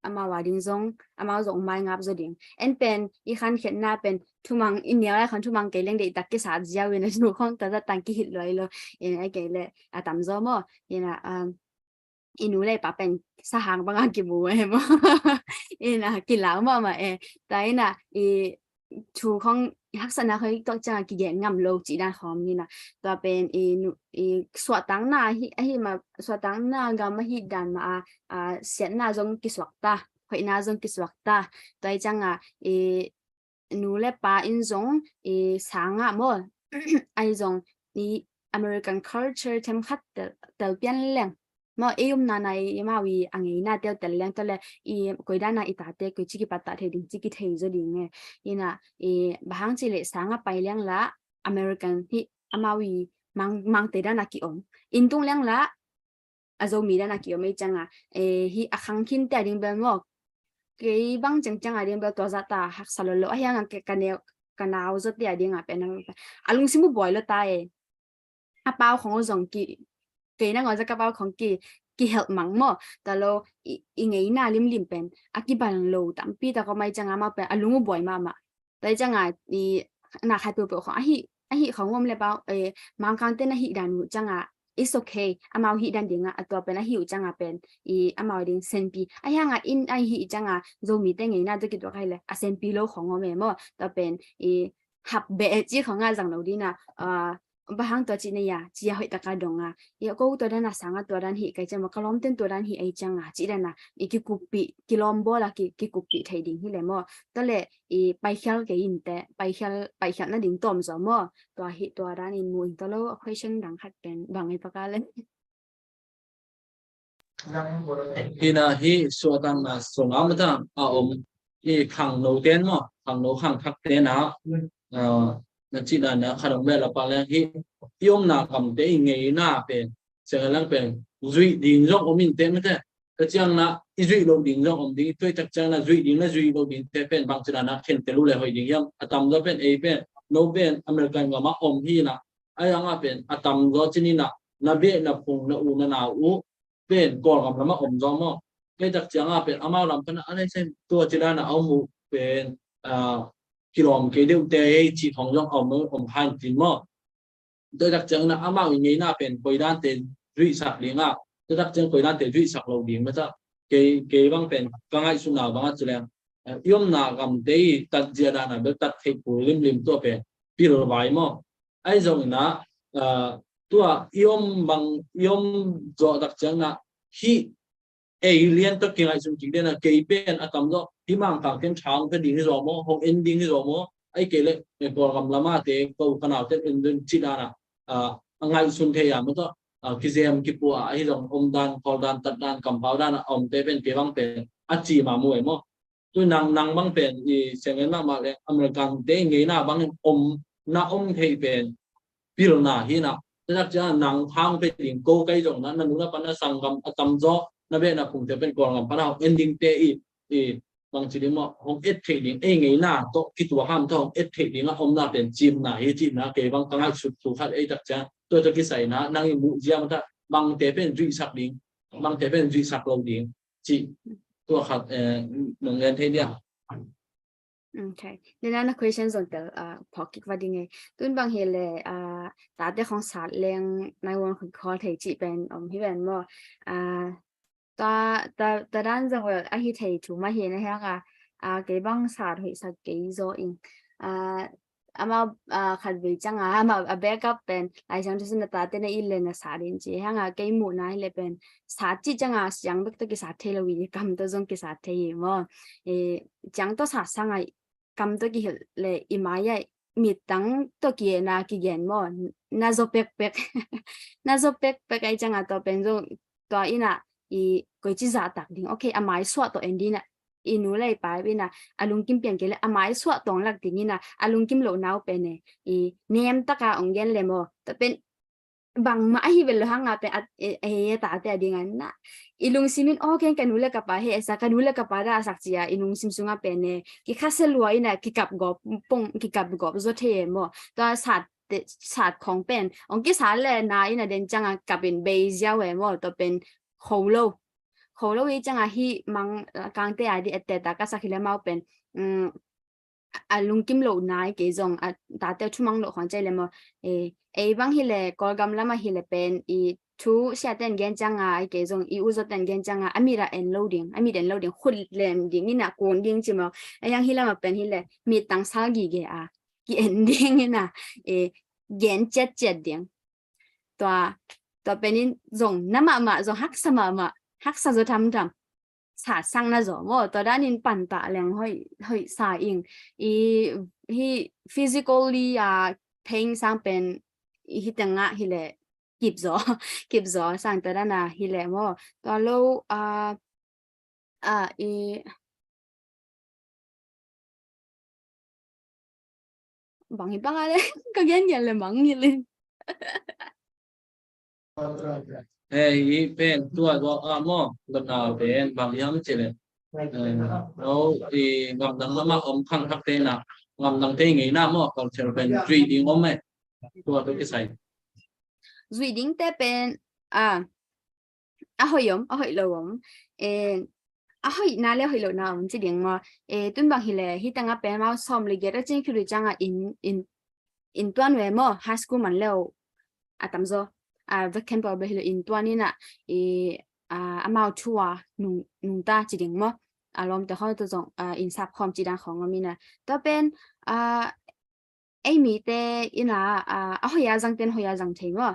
S2: อามาว่าดิ้งส่งอามาส่งไม่งับจะดิ้งเอ็นเป็นอีขันเขียนหน้าเป็นทุมังอินเดียอะไรขันทุมังเกลียงเด็กตักกิสาเจียวเวนนูข้องแต่ตั้งกี่หิดเลยเลยเอ็นไอเกลตามจะมั่วเอ็นอินูเลยปะเป็นสหางบางกิบูเอ็มเอ็นกินแล้วมั่วมาแต่น่ะชูของลักษณะเขาต้องจะกี่แง่งำโลจีด้านของนี่นะตัวเป็นสวดตั้งหน้าที่มาสวดตั้งหน้ากำมาฮิดันมาเสียนหน้าจงกิสวักตาหอยหน้าจงกิสวักตาตัวจังนูเล่ปาอินจงสางอ่ะมั่วไอจงAmerican culture เทมขัดเตลเปียนแหลงmà em na này mà vì anh ấy na theo tên lên tên là coi đã na ita te coi chỉ bắt tay thì chỉ thấy rồi đi nghe ina bahang chỉ lệ sáng bay lên là American hi mà vì mang tới đã na ki ông in tung lên là azomi đã na ki ông mấy chăng hi akhang kin te ding bên mo cái bang chang chang ding bên to za ta hak salolo ayang cái canal rất đẹp ding à bên alung simu boy lo ta bao không có cái năng gọi ra các baoของกี่เหตุมังมั่วแต่เราอีไงน่าลิมเป็นอากิบันโลตั้มปีแต่ก็ไม่จังมาเป็นอารมณ์บ่อยมาแต่จังน่าใครเปิดของฮิของว่าเลยเปล่ามังคันเต้นฮิดันจังit's okay อามาฮิดันเดียงตัวเป็นฮิวจังเป็นอามาดิงเซนปียังอินฮิจังโซมีเต้ไงน่าจะคิดว่าใครเลยเซนปีโลของว่าแม่มั่วตัวเป็นหับเบจีของจังเราดีนะbahang to chi ne ya chi ya hoi ta ka dong ya ko to dan na sanga to dan hi kai chama kalom ten to dan hi ai changa chi dan na ki kupi kilombo la ki kupi thai ding hi le mo to le pai khal ke in te pai khal na ding tom zo mo to hi to dan in mu to lo question dang khat pen bang ai paka le
S1: hina hi suatang na songamata hi khang no ten mo khang no khang khak tenนั่นจีนั่นนะขนมเบลปาเลฮียมนาคำเตยไงน่าเป็นเสียงลังเป็นจุยดิ่งจงอมินเต็มเถอะก็จังนะจุยโลดิ่งจงอมดิ่งตัวจักจังนะจุยดิ่งนะจุยโลดิ่งเตเป็นบางจีนั่นนะเข็นเตลุเลยหอยดิ่งยังอะตอมก็เป็นเป็นโนเป็นอเมริกันก็มาอมที่นะไอ้ยังเป็นอะตอมก็จีนี่นะนาเบนะพงนะอูนะนาอูเป็นก่อนกับมาอมจอมก็จักจังเป็นอามาลำเป็นอะไรเช่นตัวจีนั่นนะเอาหมูเป็นกิโลเมตรเดียวเตะจีทองยองเอามืออมพันจินมอโดยดักจังนะอามาอย่างนี้น่าเป็นคุยด้านเตะดุยสักเลี้ยงโดยดักจังคุยด้านเตะดุยสักเราเลี้ยงไม่ใช่เกบางเป็นบางไอ้สุนัขบางไอ้จุเลียงย่อมหน้ากำเตะตัดเจียดานะเบิกตัดให้ผู้ริมตัวเป็นปีรบายมอไอ้ตรงนะตัวย่อมบางย่อมจอดักจังนะที่เลียนตัวเก่งไอ้สุจิเดนะเกย์เป็นอะตอมก็ที่มังกรเป็นช้างเป็นดิ่งที่รอมห้องเอ็นดิ่งที่รอมไอ้เกย์เลยในกรกำละมาเตะก็ขนาดเป็นเอ็นจิดานะไงสุนเทียมันก็กิเซมกิปัวไอ้ตรงอมดานพอดานตัดดานกำเผาดานอมเตเป็นเกย์บางเป็นอาจีมามวยมั้งตัวนางบางเป็นเสียงเงินมากเลยอเมริกันเตะเงี้ยน่ะบางอมน่าอมเทเป็นพิรนาฮีน่ะแต่ถ้าจะนางพังเป็นดิ่งโก้ใกล้ตรงนั้นนั่นนู่นน่ะปนสังกำอะตอมจ่อนั่นเป็นนะผมจะเป็นกองกับพระเราเอนดิ้งเตอีบางทีนี่มั้งของเอสเทดิ้งไงน่ะโตคิดว่าห้ามท้องเอสเทดิ้งอ่ะผมน่าเป็นจิมนะจิมนะเกบางครั้งสุดขัดจักจ้าตัวจะกิใส่นะนั่งมุเจียมันถ้าบางเตเป็นจุยสักดิ้งบางเตเป็นจุยสักลงดิ้งจีตัวขัดหนึ่งเงินเท่านี้
S2: Okay. Nên là question dần tới pocket và dingen. Tuần bang hele ta để không sát lên nayวันคุณ call เทจิเป็นพี่เป็นว่าta đang rằng là ai thầy chủ mà hiện nay ha cái bang sát hội sát cái zo in ama khad về chăng ama backup pen ai chẳng chỉ là ta tên này lên là sát đến chỉ ha cái mũ này lên pen sát chỉ chăng chẳng biết cái sát thế là vì cầm tới giống cái sát thế mà chẳng to sát sang ai cầm tới cái lệ imaya mít tăng tới kia na kia gen mo na zo pek ai chẳng to pen zo to ina coi chỉ giả tạc đình ok amai swat to endina inu lai pai bina alung kim pian kele amai swat tong lak dingina alung kim lo nau pe ne nem taka ongen lemo to pen bang ma hi vel hanga pe ta te dingan na ilung simin okay kanule ka pa he sa kanule ka pa da sakchia ilung sim sunga pe ne ki khasel wa ina ki kap go pong ki kap go zo the mo ta sat ศาสตร์ของเป็นองค์กิสาเลยนายนะเดนจังกับเป็นเบย์ยาวเวมอตัวเป็นโคโลอีจังฮีมังกางเตะดีเตตาก็สักทีแล้วมาเป็นลุงกิมโลนายเกจงตาเตชุมังโลของใจเลยมั้งบางทีเลยกอลกำลังมาทีเลยเป็นทุเสียเต็นเกนจังเกจงอุจจาระเกนจังอเมริกาเอ็นโหลดิ้งขุดเลนดิ้งนี่นะกูนดิ้งจิมเอายังทีเลยมาเป็นทีเลยมีตังสากีเกกี่เอ็นดิ้งนี่นะเกนเจ็ดดิ้งตัวเป็นนี่จงน้ำมาจงฮักสมาฮักษาจะทำศาสตร์สร้างน่าจะว่าตอนนั้นปั่นตาแรงให้สายอิงที่ physically เพลงสร้างเป็นฮิตงะฮิเลกิบจอสร้างตอนนั้นฮิเลว่าตอนเราบางทีบางอะไรก็ยังยันเลยบางอย่างเลย
S1: เป็นตัวมอกันเอาเป็นบางอย่างเจริญแล้วงามดังมาอมขังทักเตนะงามดังเตงี้นะมอเขาเจริญเป็นจุดดิ้งอมไหมตัวที่ใส่
S2: จุดดิ้งแต่เป็นหอยหลวมหอยน่าเลี้ยหอยหลวมนะมันจะดิ้งมาตุนบางทีเลยที่ตั้งเป็นมาซ้อมเลยก็จริงคือจังอินตัวนู้นมั้ง high school มันเลี้ยวตั้มโซvacan pa ba hilo in tuani na amau chua nung ta chi ding mo alom te khoi to jong in sap khom chi dan khong mi na to pen ai mi te ina hoya jang ten hoya jang thei mo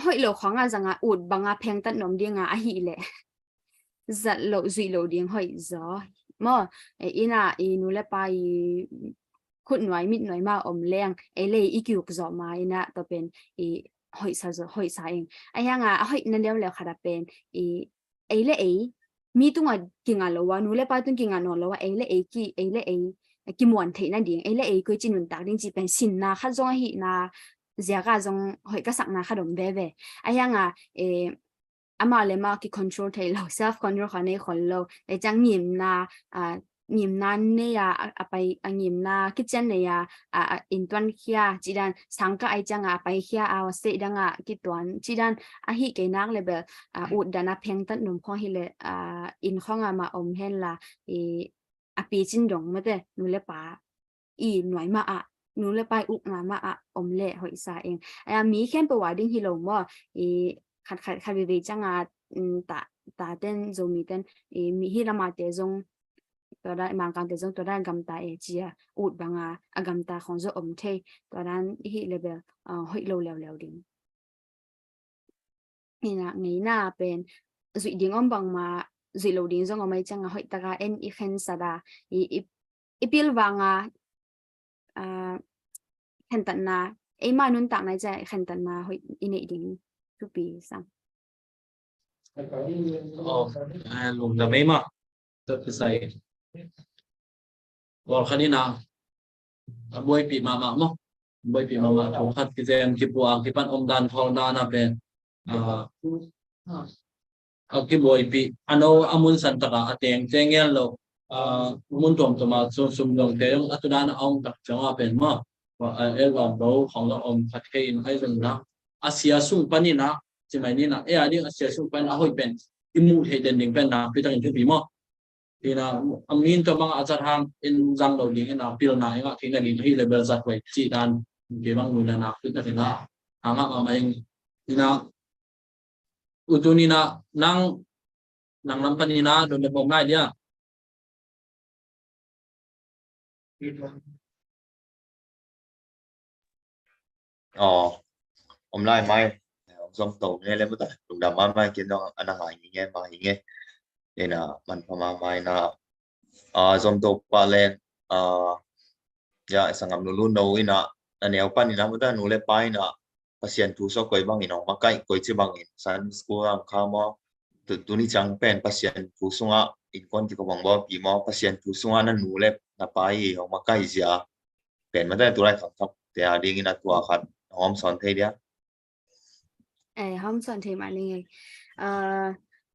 S2: hoi lo khong janga ut banga pheng tat nom dinga hi le zat lo zui lo ding hoi zo mo ina nu le pa khut noi mit noi ma om leng le ikyuk zo ma ina to penหอยสาเองยังหอยนั่นเดียวแล้วค่ะเป็นเลยมีตัวกิ่งอะไรวะนู้นเลยไปตัวกิ่งอะไรแล้ววะเลยกี่มวนเทนั่นดิ่งเลยก็จีนุนตากดิ่งจีเป็นสินนะข้าจงหินะเสียก็จงหอยก็สักนะข้าดมเบ้ยังมาเลยมากี่ control เทเรา self control ค่ะในคนเราแต่จังหยิมนะหยิมนั้นเนี่ยไปหยิมนะคิดเช่นเนี่ยอินตัวนเขียจีดันสังกัดจังไปเขียเสด็จคิดตัวนจีดันฮิเกนักเลยแบบอุดดานาเพียงตัดหนุ่มข้อฮิเลยอินข้องมาอมเห็นละปีจินดงมาแต่นูเลป้าหน่วยมานูเลไปอุกมาอมเล่หอยสาเองมีแค่ประวัติดิ้งฮิโลว่าขัดวิจังตาเต้นโจมีเต้นมีฮิรามาเตจงตัวได้บางการเตจงตัวได้กำตาจีอุดบางกำตาของโจอมเทตัวนั้นฮิเลเบลหอยโลแล้วดิ้งนี่นะงี้น่าเป็นจุดดิ้งอมบางมาจุดโลดิ้งจงอไม่จังหอยตากาเอ็นอีเคนสดาอีพิลบางเห็นตันนามานุนต่างในใจเห็นตันนาหอยอินเอดิ้งทุกปีซ้
S1: ำลงแต่ไม่มาจะไปใส่บอกคันนี้นะบวยปีมามั้งบวยปีมาถูกขัดกิจการกิบวางกิปันอมดานทองดานเป็นกิบวยปีอันเอาอามุนสันตะเตียงเจงเงี้ยเรามุนตัวมาสุ่มลงเตียงอัตดานเอาตักจังว่าเป็นมั้งว่าเราเราของเราอมขัดเกณฑ์ให้เป็นนะอาเซียสุ่มปนี่นะใช่ไหมนี่นะอันนี้อาเซียสุ่มเป็นหอยเป็นอิมูเฮเดนดิ้งเป็นนะพิจารณาถึงปีมั้งที่นะมีนตัวบางอาจารย์ทางอินจังเราดิ้งนะพิจารณาอย่างที่นั่นที่เลเวลจัดไว้จีดันเกี่ยวกับมูลนะพิจารณาหางมาเองที่นะอุตุนี่นะนั่งลำพันนี่นะโดนจะบอกง่ายเดียว
S3: ผมไล่ไม่trong tổ nghe lên bất tài đúng đầm mai kiến đó anh hỏi nghe mà nghe nên là mình phải mai là trong tổ pa lên ya sang ngam luôn đâu ina anh em pan ina bất tài nụ lên pai na pasien tu so koi bang ina makai koi chi bang in san school ang kama tu ni chang pen pasien tu sunga in kon ti ko bang bo pi mo pasien tu sunga na nụ lên na pai o makai zia pen mà đây tu lai kham thap te a ding ina tu a khat hom son thei dia
S2: không soạn thì mà liền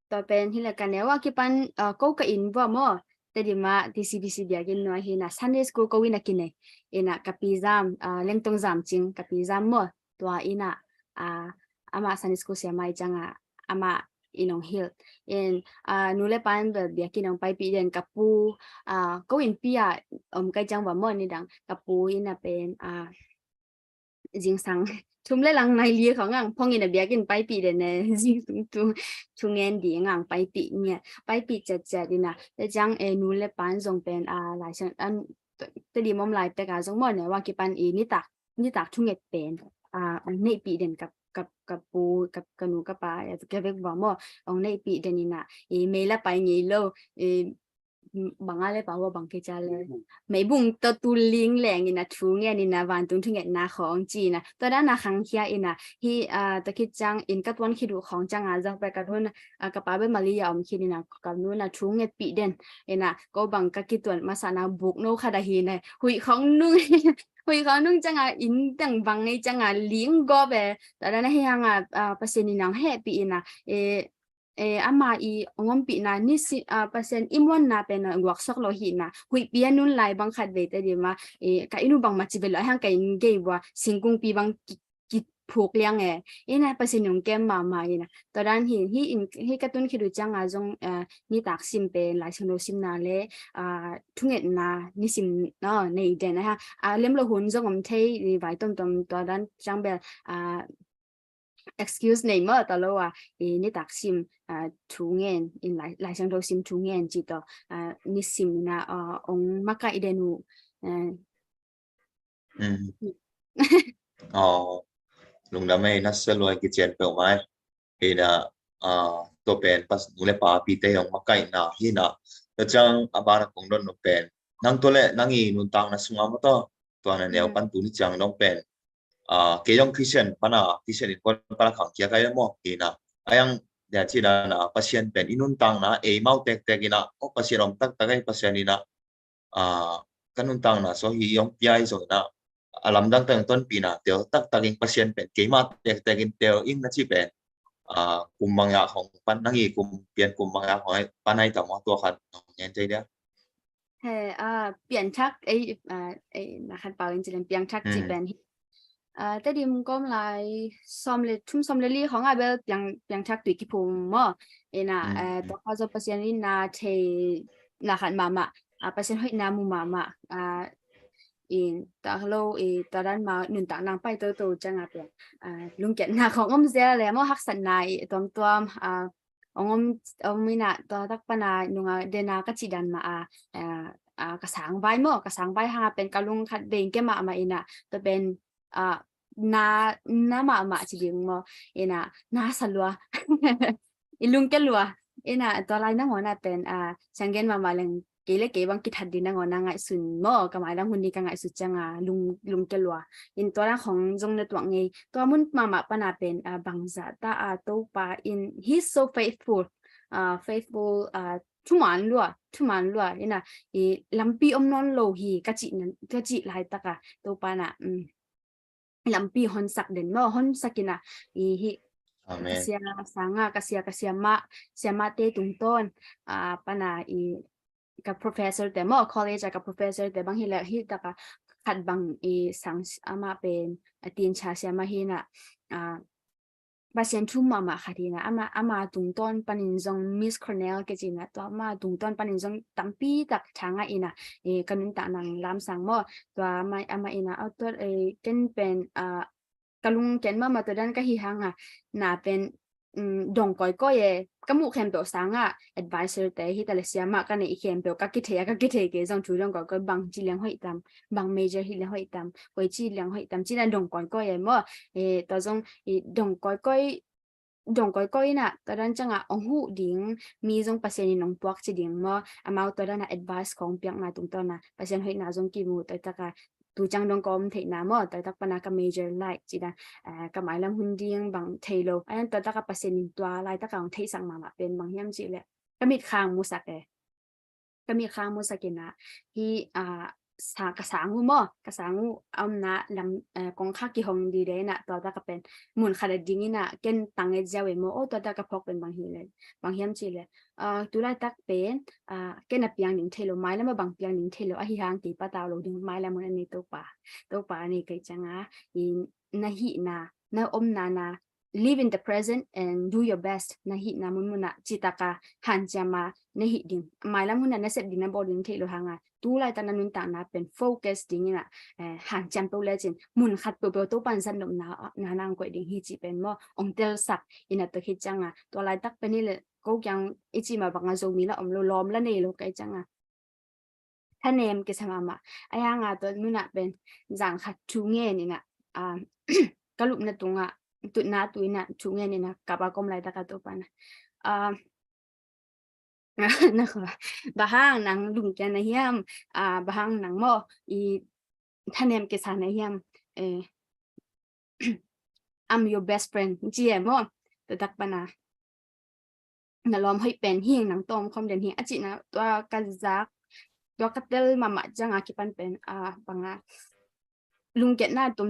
S2: ตัวเป็นที่ละกันเนี่ยว่ากี่ปันก็กอินว่ามั่ว แต่ดิมา DCBC เบียกินน้อยเฮนะ Sunday school ก็วินากินเอนะกับปีจามเล่งตรงจามจริงกับปีจามมั่วตัวอีน่ะอามา Sunday school เสียไม่จังอามาอินองฮิลนูเลปันเบียกินองไปปีเดนกับปูก็วินปีใกล้จังว่ามั่วนี่ดังกับปูอีน่ะเป็นจิงสังทุ่มเลยหลังในเลียของพองอินเบียกินไปปีเดนเนี่ยจิงทุงเงินดีไปปีเนี่ยไปปีเจ็ดนะแต่จังนูเลปันทรงเป็นหลายชั้นแต่ดีมั่มหลายแต่การทรงมั่วเนี่ยว่ากิปันนี่ตักทุงเงินเป็นในปีเดนกับปูกับหนูกับปลาแกเวกบอกมั่วในปีเดนนี่นะเมล่าไปงี้โลบางอะไรป่าวว่าบางทีจะเลยไม่บุ้งตัวตุลิงแหลงนี่นะทุ่งนี่นะวันตุงถึงนาของจีนะตอนนั้นนะครั้งที่นะที่ตะคิดจังกัดวันคิดดูของจังจังไปกัดทุนกับป้าเบมาลียาคิดนี่นะกับนู้นนะทุ่งปีเด่นนะก็บางกัดคิดตัวมาสานาบุกโนคาดาฮีนะหุยของนุ่งหุยของนุ่งจังดังบางในจังเลี้ยงก็แบบตอนนั้นให้ยังเปอร์เซ็นต์นี่นังแฮปปี้นะอามาองค์ปีน่ะนี่สิเปอร์เซ็นต์อิมวันน่ะเป็นวักซอกโลหิตน่ะหุยปีนุ่นไลบังขัดเวทเดียมาก็อินุบังมาจิเวลให้กันเกยว่าสิงกุงปีบังกิผูกเลี้ยงนะเปอร์เซ็นต์ของแกมมานะตอนนั้นที่กระตุ้นคิดดูจังจงนี่ตักซิมเป็นหลายชั่วโมงซิมนาเลทุ่งเงินน่ะนี่ซิมในเดนนะคะเลี้ยงเราหุ่นจงอมเทยไว้ต้นตอนนั้นจังแบบexcuse ในเมื่อตลอดว่านี่ตักซิมทุ่งเงินหลายชั่วโมงซิมทุ่งเงินจีต่อนี่ซิมนะองมักกะอีเดนู
S3: ลุงดำไม่นัสลวยกิจเจนเปิลไม้ตัวเป็นปัสนุเลปาปีเตยองมักไก่นาฮินะแต่จังบาร์คงโดนนุเป็นนั่งตัวเล่นั่งอีนุนตังนัสงามตัวนั้นเนี่ยปันตุนิจังน้องเป็นเกยองคริสเตียนปนาคริสเตียนอีกคนปนาขังเกียร์กันแล้วมั้งนะยังเดี๋ยวที่นั่นพัศยันเป็นอินุนตังนะเมาเตกนะพัศยันอมตักไอ้พัศยันนี่นะกันนุนตังนะโซฮียองพิไอโซนะalam dang tang ton pina teo tak taging pasien pen keima tegin teo in na chi pen kumbangya hong pan nangi pian kumbangya hong panai ta mo to khat ngen chai dia
S2: เปลี่ยนชักนะคะเปล่าจริงๆเปลี่ยนชักจีเป็นแต่ดิมก็หลายซ้อมเลยทุ่มซ้อมเลยลี่ของเบลยังชักตุยกิพุมมั้งนะตัวเขาจะเปอร์เซ็นต์นี่นาเทนะคะมาเปอร์เซ็นต์ให้นามุมาตาโลตอนนั้นมาหนุนต่างนางไปโตจังเป็นลุงเกศนาของอมเสียแล้วมั่วฮักสันนายตัวองมินะตัวตักปนาหนุงเดนาก็จีดันมากระสังใบมั่วกระสังใบหาเป็นกะลุงขัดเบงแกมานะตัวเป็นนามาจีดิงมั่วนาสลัวลุงแกลัวนะตัวลายน้ำหัวน่ะเป็นสังเกตมาเลยเกลเกบังกิทัดดินงอนังไงสุนหม้อกำไมดังหุ่นดีกังไงสุดจังลุงเกลัวตัวนั้นของจงในตัวไงตัวมุนมาปนาเป็นบังซาตาตัวปาhe's so faithful faithful ทุกมันรัวนะลำปีอมนอนโลหีกะจิลายตะกะตัวปานะลำปีฮอนสักเด่นหม้อฮอนสักินะkasih sanga kasih ma te tungton panaกับ professor แต่มอ college กับ professor แต่บางทีแล้วที่ตะกะขัดบางสังมาเป็นตีนชาเสียมาหินะบาเซียนทุ่มมาค่ะทีนะอามาตุงต้นปันินจง Miss Cornell ก็จริงนะตัวมาตุงต้นปันินจงตั้มปีตักช้างนะกันนึงต่างนังลำสังมอตัวมาอามาเอาตัวกันเป็นกะลุงเกนมาตัวด้านก็ฮิฮังน่าเป็นดงก้อยก็มุกเข็มเปลสังadvisor แต่ที่แต่ละเสียมากกันในอีเข็มเปลก็กิเทเกจงชูดงก้อยบางจีเลี้ยงห้อยตำบาง major ที่เลี้ยงห้อยตำไว้จีเลี้ยงห้อยตำจีนั่นดงก้อยมั่วตัวจงดงก้อยน่ะตอนนั้นจังองหูดิ้งมีจงเปอร์เซ็นต์น้องปวกจีดิ้งมั่วมาตัวด้าน advice ของเปียกมาตรงต้นน่ะเปอร์เซ็นต์ห้อยน่าจงกี่มูแต่ตะกะตูจังดงกอมเทนามอแต่ตักปนากะ major like จีนะกับหมายลำหุ่นเดียงบางเทโลอันนั้นตัวตักเปอร์เซ็นต์ตัวลายตักของเทสังมาเป็นบางย่ำจีแหละก็มีค้างมุสักก็มีค้างมุสักนะที่ กษางูมั้งกษางูนะลำกองข้ากี่ห้องดีเลยนะตัวตาก็เป็นมุนขนาดดิ้งนะเกินตังเอเจ้าเอ็มโอตัวตาก็พกเป็นบางทีเลยบางทีมันจีเลยตุลาตักเป็นเกินเปียงหนึ่งเทโลไม้แล้วมาบางเปียงหนึ่งเทโลอ่ะที่ห่างตีป้าตาเราดึงไม้แล้วมันอันนี้ตัวป่านี่ก็จังอ่ะอีน่าหิน่านา live in the present and do your best น่าหิน่ามุนนะจิตากาหันจามาน่าหิดิ้งไม้แล้วมันน่าเสพดิ้งน่าบอดิ้งเทโลห่างอ่ะตุลาตานั้นนุ่นต่างนะเป็น focus ดิ้งนะหันจำตัวเลยจริงมุนขัดเปล่าตัวปันสันดมนานั่งกวยดิ้งฮิจิเป็นมั่งเตลสักอินัตตะคิดจังอ่ะตัวลายตักเป็นนี่เลยก็ยังอิจิมาบังอาโซมีละล้อมละเนโลกไอจังอ่ะถ้าเนมกิสมามาไอ้ยังอ่ะตัวมุนอ่ะเป็นจังขัดชูเงี้ยนี่นะกะลุกนะตรงอ่ะตุนาตุยนะชูเงี้ยนี่นะกับอากมลายตะกัตัวปันนะคะบางห้างหนังลุงแกนเฮียมบางห้างหนังหม้ออีท่านเนมเกษาในเฮียมI'm your best friend จีเอ็มอ่ะตัวตักปนาน่ะล้อมให้เป็นเฮียงหนังตอมคอมเดนเฮียอจินะตัวกันซักตัวกัตเตลมาจังอาคิปันเป็นบังลุงเกตหน้าตุ่ม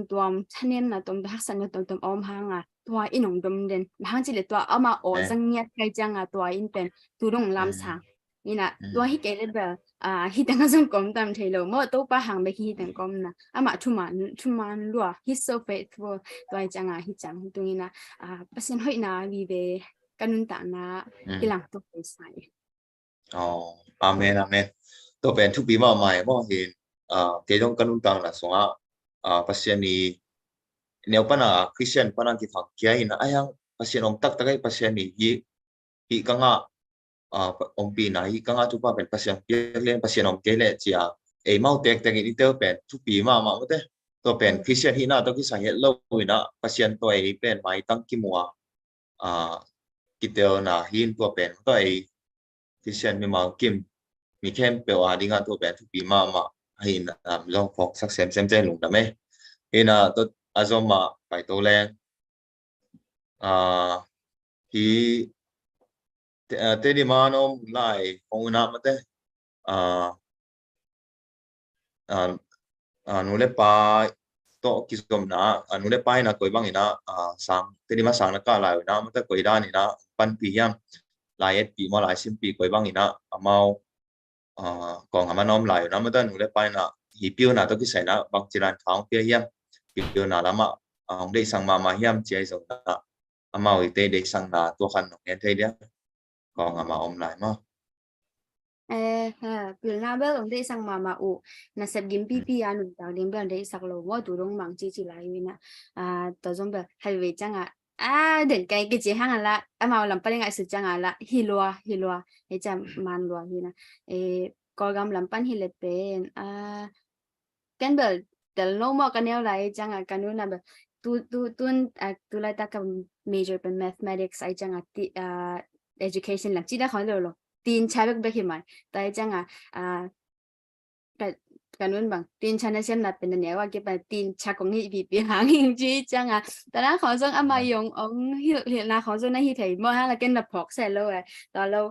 S2: ท่านเนมน่ะตุ่มฮักสันตุ่มอมห้างตัวอินหงดมเด่นบางจีเลยตัวเอามาจังเงียบไกจังตัวอินเป็นตัวดงลำสังนี่นะตัวฮิเกเลเบลฮิตังก็ส่งกลมตามเทโลเมื่อตัวป้าหางไปฮิตังกลมนะมาทุมันรัว he's so faithful ตัวจังฮิจังตรงนี้นะภาษาหอยนะวีเวกันนุนตานะที่หลังตัวไปใส่
S3: อาเมนตัวเป็นทุกปีมาใหม่บ่เห็นเกยงกันนุนตานะสงภาษานี้เนี่ยปนะคริสเตียนปนะที่ฟังเกี่ยนะไอ้ยังภาษาองตักตักไอ้ภาษานี้ฮีกังองปีนะฮีกังทุกป้าเป็นภาษาเกี่ยเล่นภาษาองเกี่ยเล่จีเมาเต็กนี่เตอเป็นทุกปีมาเต้ตัวเป็นคริสเตียนฮีน่าตัวที่สาเหตุเล่าอยู่นะภาษาตัวเป็นไม่ตั้งกี่มัวกิเตอนะฮีนตัวเป็นตัวคริสเตียนมีมากิมมีแค่เปล่าดิ้งตัวเป็นทุกปีมาฮีนลองพกสักเซมใจหลงนะไหมฮีน่ะตัวอาจจะมาไปตัวแรงฮีเตดิมานอมไล่ของอุณามาเตนูเลปายโตกิสกมนะนูเลปายนะคุยบางอีนะสังเตดิมาสังนักการไล่นะมาเตคุยด้านอีนะปันปียมไล่ปีมาไล่สิบปีคุยบางอีนะเมากองหามานอมไล่นะมาเตนูเลปายนะฮีพิวนะตัวกิใส่นะบางจีรันท้องเปียยมพิวนะละมาได้สั่งมาเฮียมเจียส่งนะเมาอีเตได้สั่งนะตัวขันของเงี้ยเทียกองมาอมไล่มา
S2: เปลี่ยนหน้าเบลของได้สั่งมาอูน่ะเสพกิมปีหนุ่มต่างเลี้ยงเบลได้สักโลว่าตัวรงบางจีไล่วินะตัวจงเบลให้เวจังเดินไกลกิจห้างละมาลำปันยังไงสุดจังละฮิลัวไอ้จำมันลัวฮินะกอลกำลำปันฮิเลเป็นกันเบลแต่โลมอกันเนี้ยไรจังกันนู้นนะเบลตัวไล่ตากับ major เป็น mathematics ไอ้จังeducation หลังจีได้เขาเลยหรอตีนใช้แบบเขียนมาแต่จังกันนู้นบางตีนชั้นนั้นเช่นนั้นเป็นอันเนี้ยว่าเก็บไปตีนชักของนี่ปีหางจริงจีจังแต่ละเขาจงเอามายงเห็นนะเขาจงนั่นที่ถ่ายมั่วฮะแล้วก็นับพอกใส่เลยตอนเรา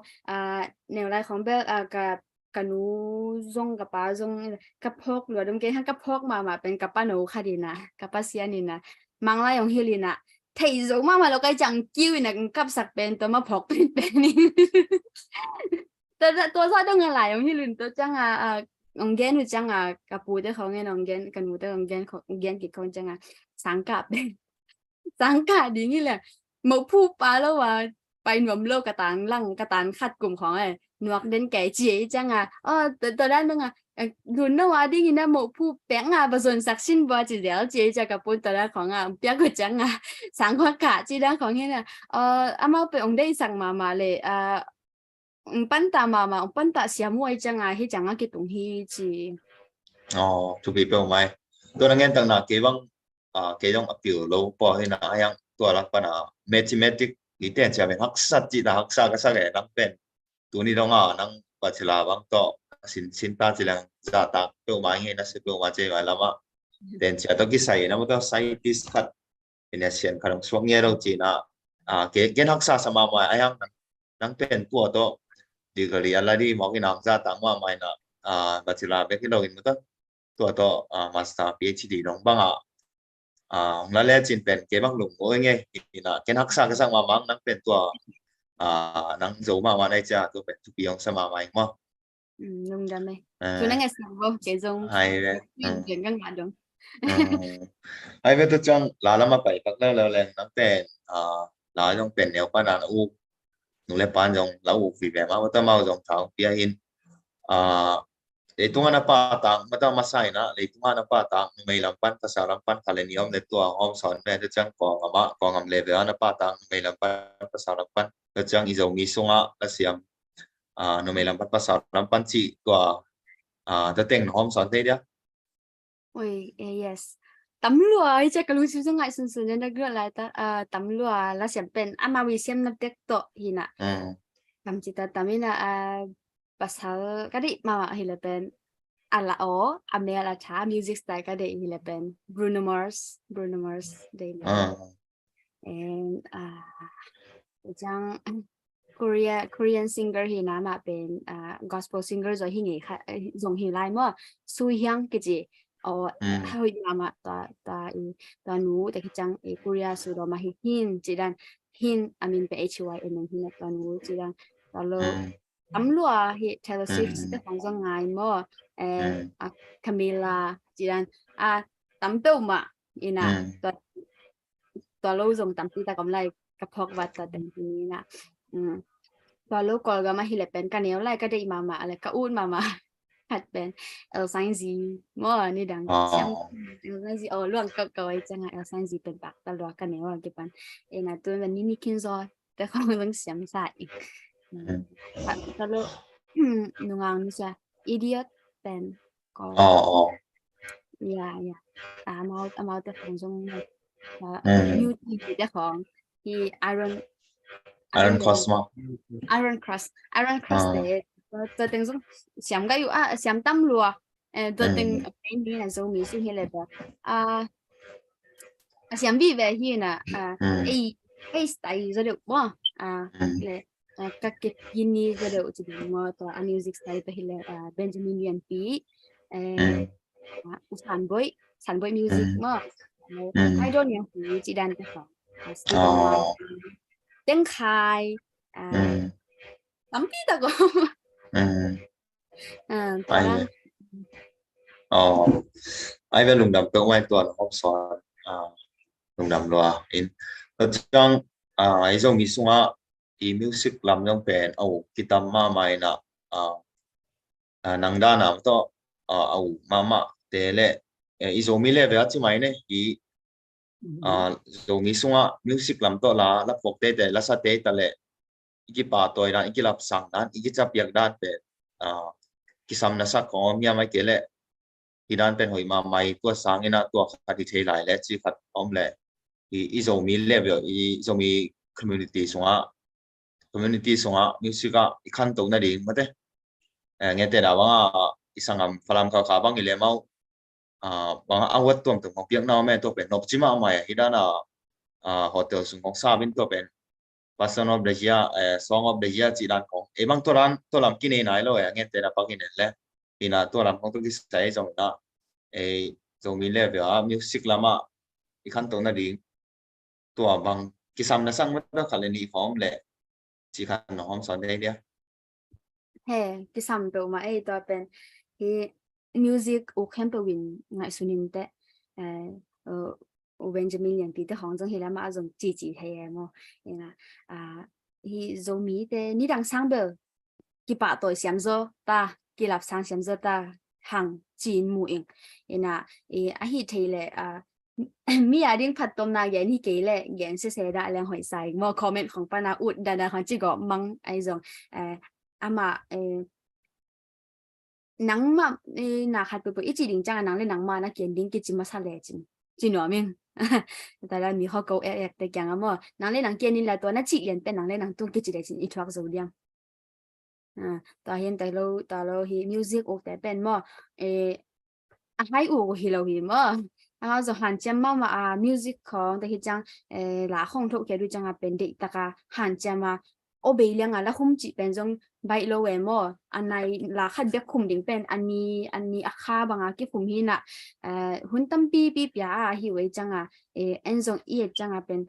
S2: แนวไรของเบลกับกันนูจงกับป้าจงกับพอกหรือดมเกให้กับพอกมาเป็นกับป้าหนูค่ะดีนะกับป้าเสียนี่นะมังไรของเฮลินะthì dụ màเราก็จังกิ้วนะกับสักเป็นตัวมาพกเป็นนี่ตัวซอยต้องอะไรอย่างที่ลืมตัวจังองเกนหรือจังกับปูเตอเขาเนี่ยองเกนกันปูเตอองเกนกี่คนจังสังกัดเป็นสังกัดอย่างนี้แหละหมกผู้ปลาแล้วว่าไปหนุ่มโลกกระตันลั่งกระตันคัดกลุ่มของหนวกเด่นแก่เจี๊ยจังตัวด้านนึงดูนะว่าดิ้งนะหมกผู้แป้งผสมสักชิ้นบัวจีเดียวเจี๊ยจะกับปุ่นตัวด้านของเปียกจังสังขวาจีด้านของเนี่ยมาไปองได้สั่งมาเลยปั้นตามาปั้นตาเสียมวยจังให้จังกี่ตรงที่จี
S3: ทุกปีเป็นไหมตัวนั้นเงินต่างหากเกี่ยวกับเกี่ยวกับผิวเราพอให้นะยังตัวรักปนะmathematic อีเตนจะเป็นหักษะจีน่าหักษะก็สักนังเป็นตัวนี้ต้องนังปัจจุบันบางต่อสินตาจีนังจะตากเป็นไหมเงี้ยนะสิเป็นไหมเจ้าแล้วมาเดนจะต้องกิใส่นะมันต้องใส่ดิสคัทเป็นเสียงขนมสวงเงี้ยเราจีน่าเกี่ยวหักษะสมามายังนังเป็นตัวโตดีกว่าอะไรดีมองกินนังจะต่างว่าไม่นะปัจจุบันเป็นที่เราเห็นมั้ง ตัวmaster PhD น้องบ้างนั่นแหละจินเป็นเก็บบังหลุมโอ้ยไงนะเก็บนักศึกษาก็สั่งมามั่งนั่งเป็นตัวนั่งโจมาวันไหนจะตัวเป็นทุกปีของสมาใหม่มั้ง
S2: lung đam mê tôi nói nghe xong vô cái giống
S3: hay đấy
S2: chuyện căn bản đúng
S3: hay với tôi chăng là lắm mà phải bắt đầu lên nắmเป็นlà trongเป็นnếu bạn nào u nụ lên bạn trong là u vì vậy mà tôi mau trong thảo bia hin itu nga napatang mata masay na itu nga napatang may lampan pasarampan kalenium nito home son medyo chang ko ngam level napatang may lampan pasarampan chang izo miso nga kasiam no may lampan pasarampan si to dating home son thế dia
S2: ôi yes tấm lụa ấy chắc cái lúc xưa ngại sừng sừng nên nó gọi là tấm lụa là xem bên ama vi xem nó tết to hi na tấm chỉ ta tấm là pasal kadi mama hi là bên ala o amne la cha music style kadi hi là bên Bruno Mars đây là and chang Korean singer hi na ma bên gospel singer rồi hi nghĩ dùng hi lai mà Su Hyang cái gì hơi mà ta nú để chăng Korea su đó mà hin chỉ đàn hin I mean be HY and hin ta nú chỉ đàn ta lo tấm lụa hi Taylor Swift cái phòng trong ngày mà Camila chỉ đàn tấm đâu mà ina ta lo dùng tấm tí ta cầm lại cặp học và ta đánh gì nè ta lo còn cái mà hi lại bên cái néo lại cái đây mà lại cái un mà hạt bên L-Sign-Z mà ni đang xem L-Sign-Z luôn cậu ấy chẳng hạn L-Sign-Z bên bạc ta lo cái này cái bạn là tôi mình ni kinh rồiแต่เขาต้องxem sai ta lo nung ang ni idiot bên có mauแต่ของจงYouTube แต่ของที่ Iron Cross ตัวตึงส่งเสียมก็อยู่เสียมตั้มรัวตัวตึงเป็นนี่นะโซมีสุเฮเลยแบบเสียมบีแบบที่น่ะไอ้สไตล์จะเดี๋ยวว่าเลยก็เก็บยินนี่จะเดี๋ยวจะดูว่าตัวมิวสิกสไตล์ตัวเฮเลยเบนจามินยันปีสันบอยมิวสิกมาไอดอลยังหูจีดันแต่ของเต้นคายตั้มปีตะก็
S3: ai về lùng đầm tôi ngoài tuần không xóa lùng đầm loa in trong ai dùng mi sung music làm trong band kita mama na nang da nam to mama tele izo mi le ve chi mai ne i dùng mi sung music làm to la pok te la sa te ta le iki pa toy dan iki lap sang dan iki chap yak dan pe kisam na sa ko mi mai ke le hidan pen hoi ma mai to sang ina to khati thei lai le chi khat om le izo mi level izo mi community songa music ikhan to na ding mate nge te da wa isangam falam ka bang ile mau bang awat tong tong piak na me to pen nop chi ma mai hidana hotel sung kong sa bin to pen person of the year song of the year chỉ đàn con em bằng tôi làm cái này này rồi nghe tên là bao nhiêu này thì là tôi làm công ty sai rồi đó rồi mình lấy về music làm thì khăn tôi là đi tôi bằng cái sam nó sang mất đó khả năng đi form lệ chỉ khăn nó không sao đây đi
S2: cái sam tôi mà tôi bên cái music ở camping ngày xuân đến thế Benjamin yang ti te hong jong hila ma jong ji ji he mo ina hi zo mi te ni dang sang bel ki pa to siam zo ta ki lap sang siam zo ta hang jin mu ing ina hi the le mi ding phat tom na yan hi ke le yan se se da lang hoi sai mo comment ของปานาอุดดาของจิก็มังไอ้จงama nang ma na khat pe i chi ding chang nang le nang ma na kien ding ki chi ma sa le chin chi no mingแต่ละมีเขาเกาแต่อย่างอ่ะมั้งนังเล่นหนังเกนี่แหละตัวนั้นจีเรียนเป็นนังเล่นหนังตัวกิจได้จริงอีทวักโซเดียมตอนเห็นแต่เราเห็นมิวสิกโอแต่เป็นมั้งให้อูเห็นเราเห็นมั้งเขาจะหันเจมมามิวสิกของแต่ที่จังหลายห้องทุกแกดูจังเป็นเด็กตะกาหันเจมมา ô bê liang à là khum chỉ bên trong bay lâu em mò anh này là khát biết khum đỉnh bên anh ni akha bằng à cái khum hi na hun tâm pi pi pia hi vậy chăng à anh trong ít chăng à bên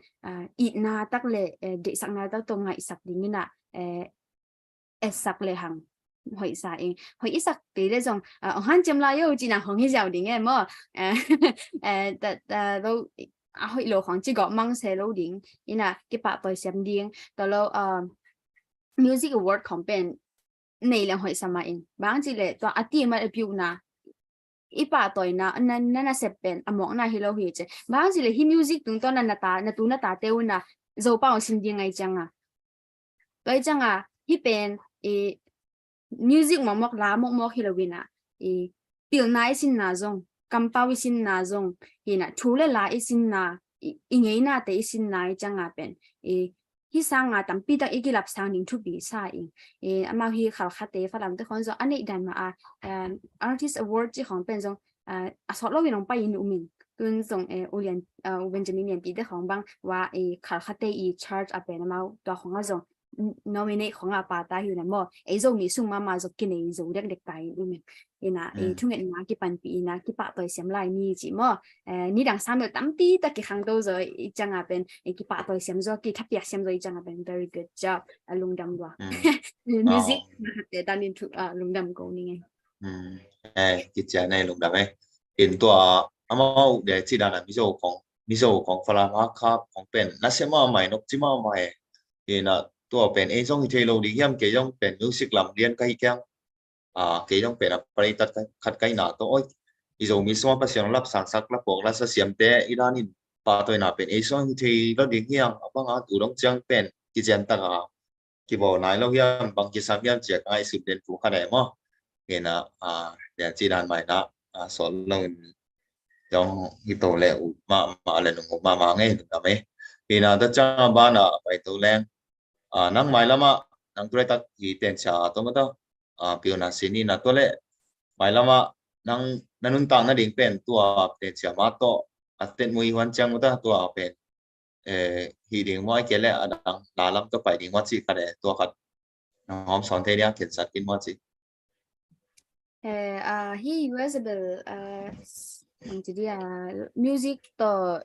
S2: ít na tắc lệ để sắc na tắc tông ngại sắc đỉnh na sắc lệ hàng hỏi sa em hỏi ít sắc cái đấy trong hắn chăm lại yêu chỉ là hong hi giàu đỉnh em mò đâu hỏi lô hong chỉ có mang xe lô đỉnh ina cái bạn tôi xem đỉnh đó là music award ของเป็นในเรื่องหอยสมัยบางทีเลยตัวอาทิตย์มาพิวนะอีป่าตัวน่ะนั่นน่ะเสพเป็นอมองน่ะฮิโลฮิเจบางทีเลยฮิมิวสิกตรงตัวนั้นน่ะตาน่ะตูน่ะตาเตวน่ะโจป้าสินยังไงจังอ่ะตัวจังอ่ะฮิเป็นมิวสิกมอกลามอกฮิโลวินะปิลนายสินน่ะจงกัมปาวิสินน่ะจงฮิน่ะทูเลลาอิสินน่ะอีไงน่ะเตอิสินน่ะจังอ่ะเป็นที่สร้างงานตั้งปีตั้งอีกลับสร้างนิ่งทุกปีใช่อามาฮีข่าวคัดเตะฝรั่งแต่คนจะอันนี้ดันมาartist award ที่ของเป็นจงสอดเราวินองไปยินอุมิงตุนจงโอเลียนเวนจามินเนียนปีแต่ของบางว่าข่าวคัดเตะcharge เป็นมาตัวของเราจง nominate ของปาตาอยู่นะมั่วจงมีสุ่มมาจงกินจงเด็กๆไปอุมิงนะทุ่งเงินมากี่ปันปีนะกี่ปะตัวเสียมลายนี่จีมั่วนี่ดังสามเดือนตั้มตีตะกี้ครั้งตัวจะจังเป็นกี่ปะตัวเสียมจะกี่ทับยาเสียมจะจังเป็น very good job ลุงดำว่ะ music แต่ตอนนี้ถูกลุงดำกูนี่ไง
S3: กี่เจ้าในลุงดำเห็นตัวอามาเดี๋ยวที่ด้านมิโซของฝรั่งครับของเป็นนักเสียมาใหม่นกจิมาใหม่เห็นตัวเป็นจงที่เทโลดีเยี่ยมเกี่ยงเป็นมิวสิกลำเลียนใกล้แก่cái trong bên phải đặt khát cái nào tôi ví dụ mình xong passion lắp sản xuất lắp buộc lắp sản tế Iran in bà tôi nào bên Asian thì nó đi hiang bằng à tụ đông trang bên cái dân ta cái bộ này nó hiang bằng cái sản phẩm chỉ ai sử dụng phụ khá đẹp mà thì là để chỉ đàn bài đó số lượng trong cái tổ lệ mà lên một mà nghe được mấy thì là tất cả ba là phải tổ lên năng mai lắm năng tôi ta thì tiền trả tôi mới đâu pion na sini na tole mai lama nang nanuntang na ding pen tua pe chama to aten mui wan chang ta tua pen hi ding moi kele adang dalam to pai ding wa chi ka de tua khat hom son the dia ken sat kin mo chi
S2: he usable jadi music to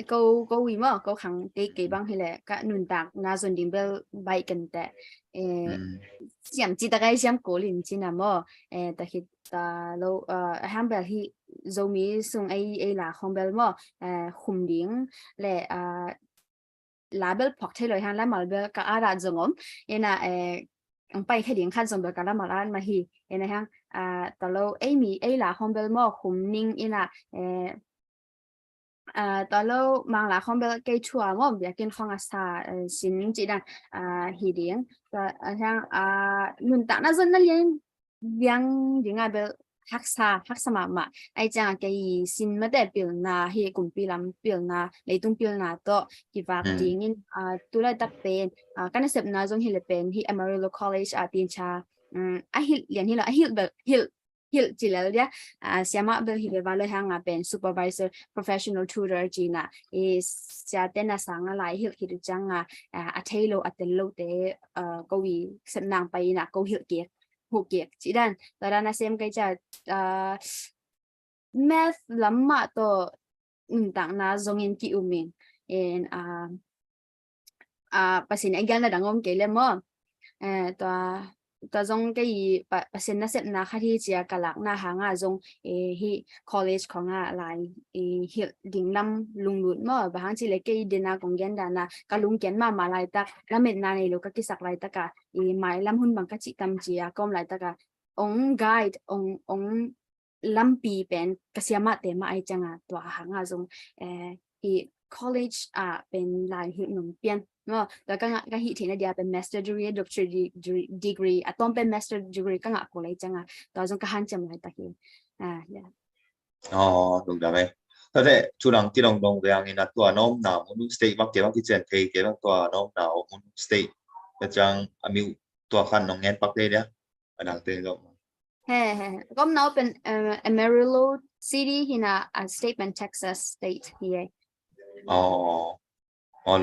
S2: câu gì mà câu khẳng cái băng hay là các nền tảng na dần điểm bel bay cần tệ xem chỉ ta cái xem cố liền chỉ là mà ta khi ta lâu ham bel hi dấu mi sung ai là không bel mà khum điếng là lá bel phọc thay lời han lá mà bel cả ara giống ông là ông bay cái điếng khăn giống bel cả lá mà ăn mà hi là hang ta lâu ai là không bel mà khum ninh làตอนเราบางหลายคนเป็นเกย์ชัวร์ว่าอยากกินของอาซาสินจีดังฮีเดียงแต่ทั้งนุ่นตาน่าจะนั่นยังยังไงเป็นฮักษามาไอ้จังเกย์สินไม่ได้เปลี่ยนนาเฮกุมปีลำเปลี่ยนนาเลยต้องเปลี่ยนนาต่อที่ว่าจริงตัวเราตัดเป็นการเสพนาจงเฮลเป็นที่ Amarillo College ตีนชาไอ้เรียนที่เราไอ้แบบHil chilal dia siama bel hi bevalo hanga ben supervisor professional tutor jina sia tena sanga lai hil hi changa athelo atello te ko wi senang pai na ko hil ke hu ke chi dan tarana sem kai cha math lamma to tang na zongin ki umin en pasin agal na dangom ke le mo to ta zong cái gì pasen na set na khari chia kalak na hanga zong hi college khonga lai hi ding lam lunglut mo ba hang chi le ke dina konggen dana kalung ken ma lai tak lamet na nei lo ka kisak lai taka mai lam hun bang ka chi tam chia kom lai taka ong guide ong lampi pen kasiama te ma ai changa to hanga zong hi college pen lai hi nong pianแล้วก็ฮิตที่นั่นเดียเป็น master degree doctor degree ต้องเป็น master degree ก็งะกูเลยจังตอนจงก็หันจำเลยตะกี้
S3: đúng rồi thế thì chú đangที่ลงเรื่องนี้นะตัวน้องหนาวมุนสเตย์บางเกี่ยวกับที่เจนเทย์เกี่ยวกับตัวน้องหนาวมุนสเตย์แต่จังมีตัวขันน้องเงินปักเลยเนี่ยอันนั้นเป็นก็
S2: ก็น้องเป็น Amarillo City ที่น่ะ State and Texas State ที่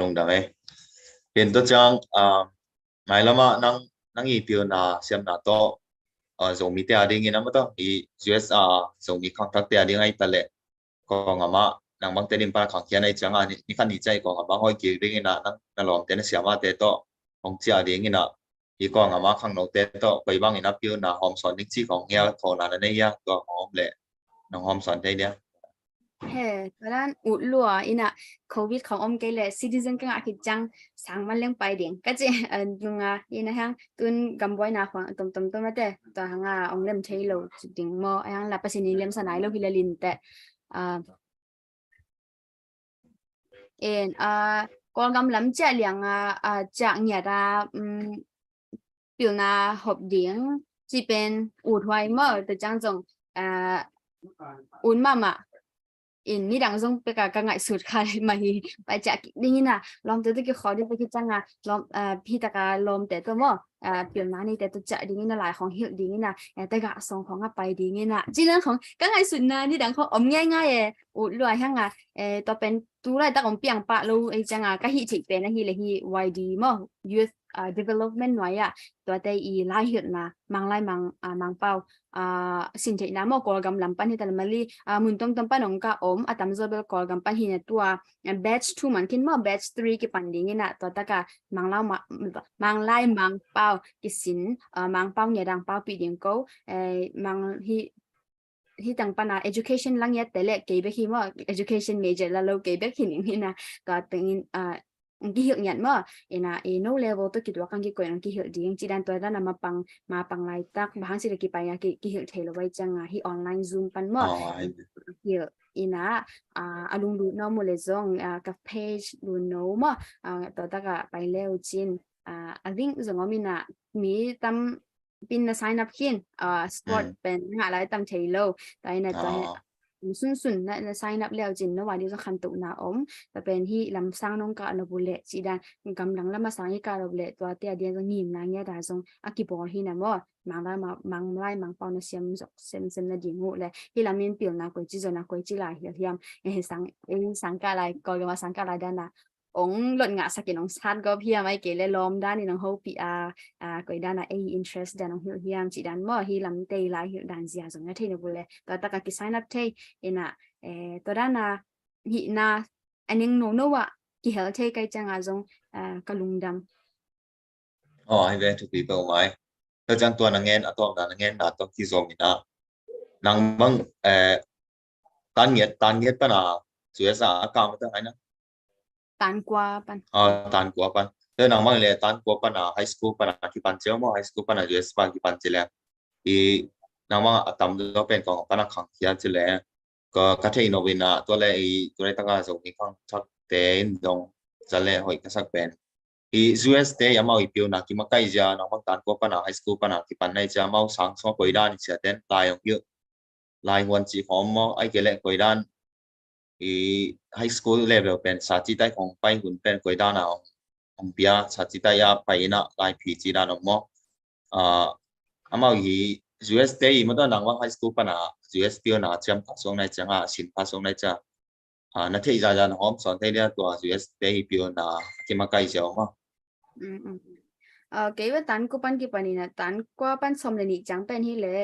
S3: ลงได้ไหม เป็นตัวจังหมายละมานั่งอีเปียวนาเสียมนาโตส่งมีเตียดิ้งนะมั้งตัวอี US ส่งมีคอนแทคเตียดิ้งไอ้ตะเละก็งามานังบางเตนิมปาขังเขียนไอ้จังอันนี้คันดีใจก็งามาห้อยเกี่ยวดิ้งนะนั่งลองเตนเสียมาเตโตของเจียดิ้งนะอีก็งามาขังโนเตโตไปบ้างอีนับเปียวนาหอมสอนดิ้งที่ของเฮียโทนานั่นเนี่ยก็หอมเละน้องหอมสอนได้เนี่ย
S2: เฮ้ตอนนั้นอุดลัวอินะโควิดของอมเกลซิติเซนก็อาคิดจังสังมันเลี้ยงไปเดียงก็จะลุงอินะฮะตุนกำไว้นาควงตุ่มมาแต่ตัวหางอมเล่มเทโลจุดดิ่งมอยังหลับไปสินีเล่มสนายโลฮิลลินแต่ก็กำลังจะเลี้ยงจากเนี่ย比如拿合龄这边有台么的这种อุ่นมามาอินนี่ดังทรงไปกับงานสุดค่ะมาฮีไปจากนี่นะลองตัวที่เขาได้ไปคิดจังอ่ะลองพี่ตะการลมแต่ตัวมั่วเปลี่ยนมานี่แต่ตัวจะดีนี่นะหลายของเหี่ยวดีนี่นะแต่กะส่งของไปดีนี่นะจีเรื่องของก็งานสุดนะนี่ดังเขาอมง่ายๆอุดรวยหั่งตัวเป็นตัวไรตะอมเปียงปะรู้ไอ้จังก็ฮิจิเป็นนะฮิเลยฮิ YD มั่ว youth development หน่อยตัวแต่อีไล่เหี่ยวนะมังไล่มังเป้าสินเทน้ำมอกอลกำลังปันที่ตะมาลีมุนต้องตั้งปันองกาอัตมจอบกอลกำปันหินตัว batch 2มันคิดว่า batch 3กี่ปันดีนี่นะตัวตะกะมังไล่มังเป้ากิสินมังเป้าเนี่ยดังเป้าปีเดียงก็มังที่ต่างปัญหา education ลังยัดแต่เละเก็บไปคิดว่า education major แล้วเราเก็บไปคิดอย่างนี้นะก็เป็นกี่เหตุยันมั้งno level ตัวคิดว่ากันกี่คนกี่เหตุดีอย่างจีดันตัวนั้นมาปังไล่ตักบางสิ่งที่ไปกี่เหตุเทลไว้จังที่ออนไลน์ zoom ปันมั้งเหตุลุงดูน้องมูเลซงกับเพจดูน้องมั้งตัวตะกะไปเลี้ยวจินthink ส่วนมีน่ะมีตั้มเป็น sign up ขึ้นsport เป็นอะไรตั้มเทโลแต่ในตัวสุนนะ sign up แล้วจินนะวันนี้จะคันตุนาแต่เป็นที่ลำสร้างน้องกาลบุเล่จีดันกำลังละมาสร้างที่กาลบุเล่ตัวเตียเดียจะงิมนะเนี่ยแต่ทรงอากิบอลที่นะว่ามังไล่มังเปาในเสียมนะดิ่งหูเลยที่ลำนี้เปลี่ยนนะกุยจีจนะกุยจีลายเฮียมสังกาลายก็จะมาสังกาลายด้านน่ะหล่นงะสักกี่น้องชัดก็เพียงไม่เกล้ล้อมด้านนี้น้องเขาปีก็ด้านน่ะinterest ด้านน้องเฮียมจีดันว่าที่ลำเตยลายด้านเสียส่งให้ที่นี่บุเล่ตัวตะกี้ sign up ที่น่ะตัวด้านน่ะหิน่ะอันนี้โน้ว่ากี่เหตุที่ใกล้จังอาจงกลุงดำ
S3: ให้เว้ทุกปีเป้าหมายแล้วจังตัวนังเงินตัวนังเงินตัวที่ส่งนี่นะนังบังตันเงียดปะนะสุดยอดกามตั้งไงนะ
S2: ตันกว่าปัน
S3: ตันกว่าปันแล้วนังบังเลยตันกว่าปะนะไฮสคูลปะนะที่ปันเจ้ามั้งไฮสคูลปะนะ US ปะที่ปันเจริญอีนังบังตั้มตัวเป็นของปะนะขังเขียนเจริญก็คัทเอินโนวินะตัวเลยตั้งการส่งนี่ข้างชักเต็นดงเจริญหอยกระสักเป็นUS เตยามาอีพิวนักที่มาใกล้จะนังบังตันกว่าปะนะไฮสคูลปะนะที่ปันในจะมาสังสมกุยด้านเสียเต็นลายของเยอะลายวันจีของมั้งไอ้เกล็ดกุยด้านไฮสคูลเลเวลเป็นสาธิตได้ของไปหุ่นเป็นกุยด้านเอาองเปียสาธิตยาไปนะลายผีจีด้านมั้งอามาUS เตยมันต้องนังว่าไฮสคูลปะนะ US พิวนะจำพัศงในจังสินพัศงในจังนักที่จะหอมสอนให้เรียกตัว US เตยพิวนะที่มาใกล้จะมั้ง
S2: เกี่ยวกับตันกูปันกี่ปันนี่นะตันกูปันสมเลยนี่จังเป็นที่เลย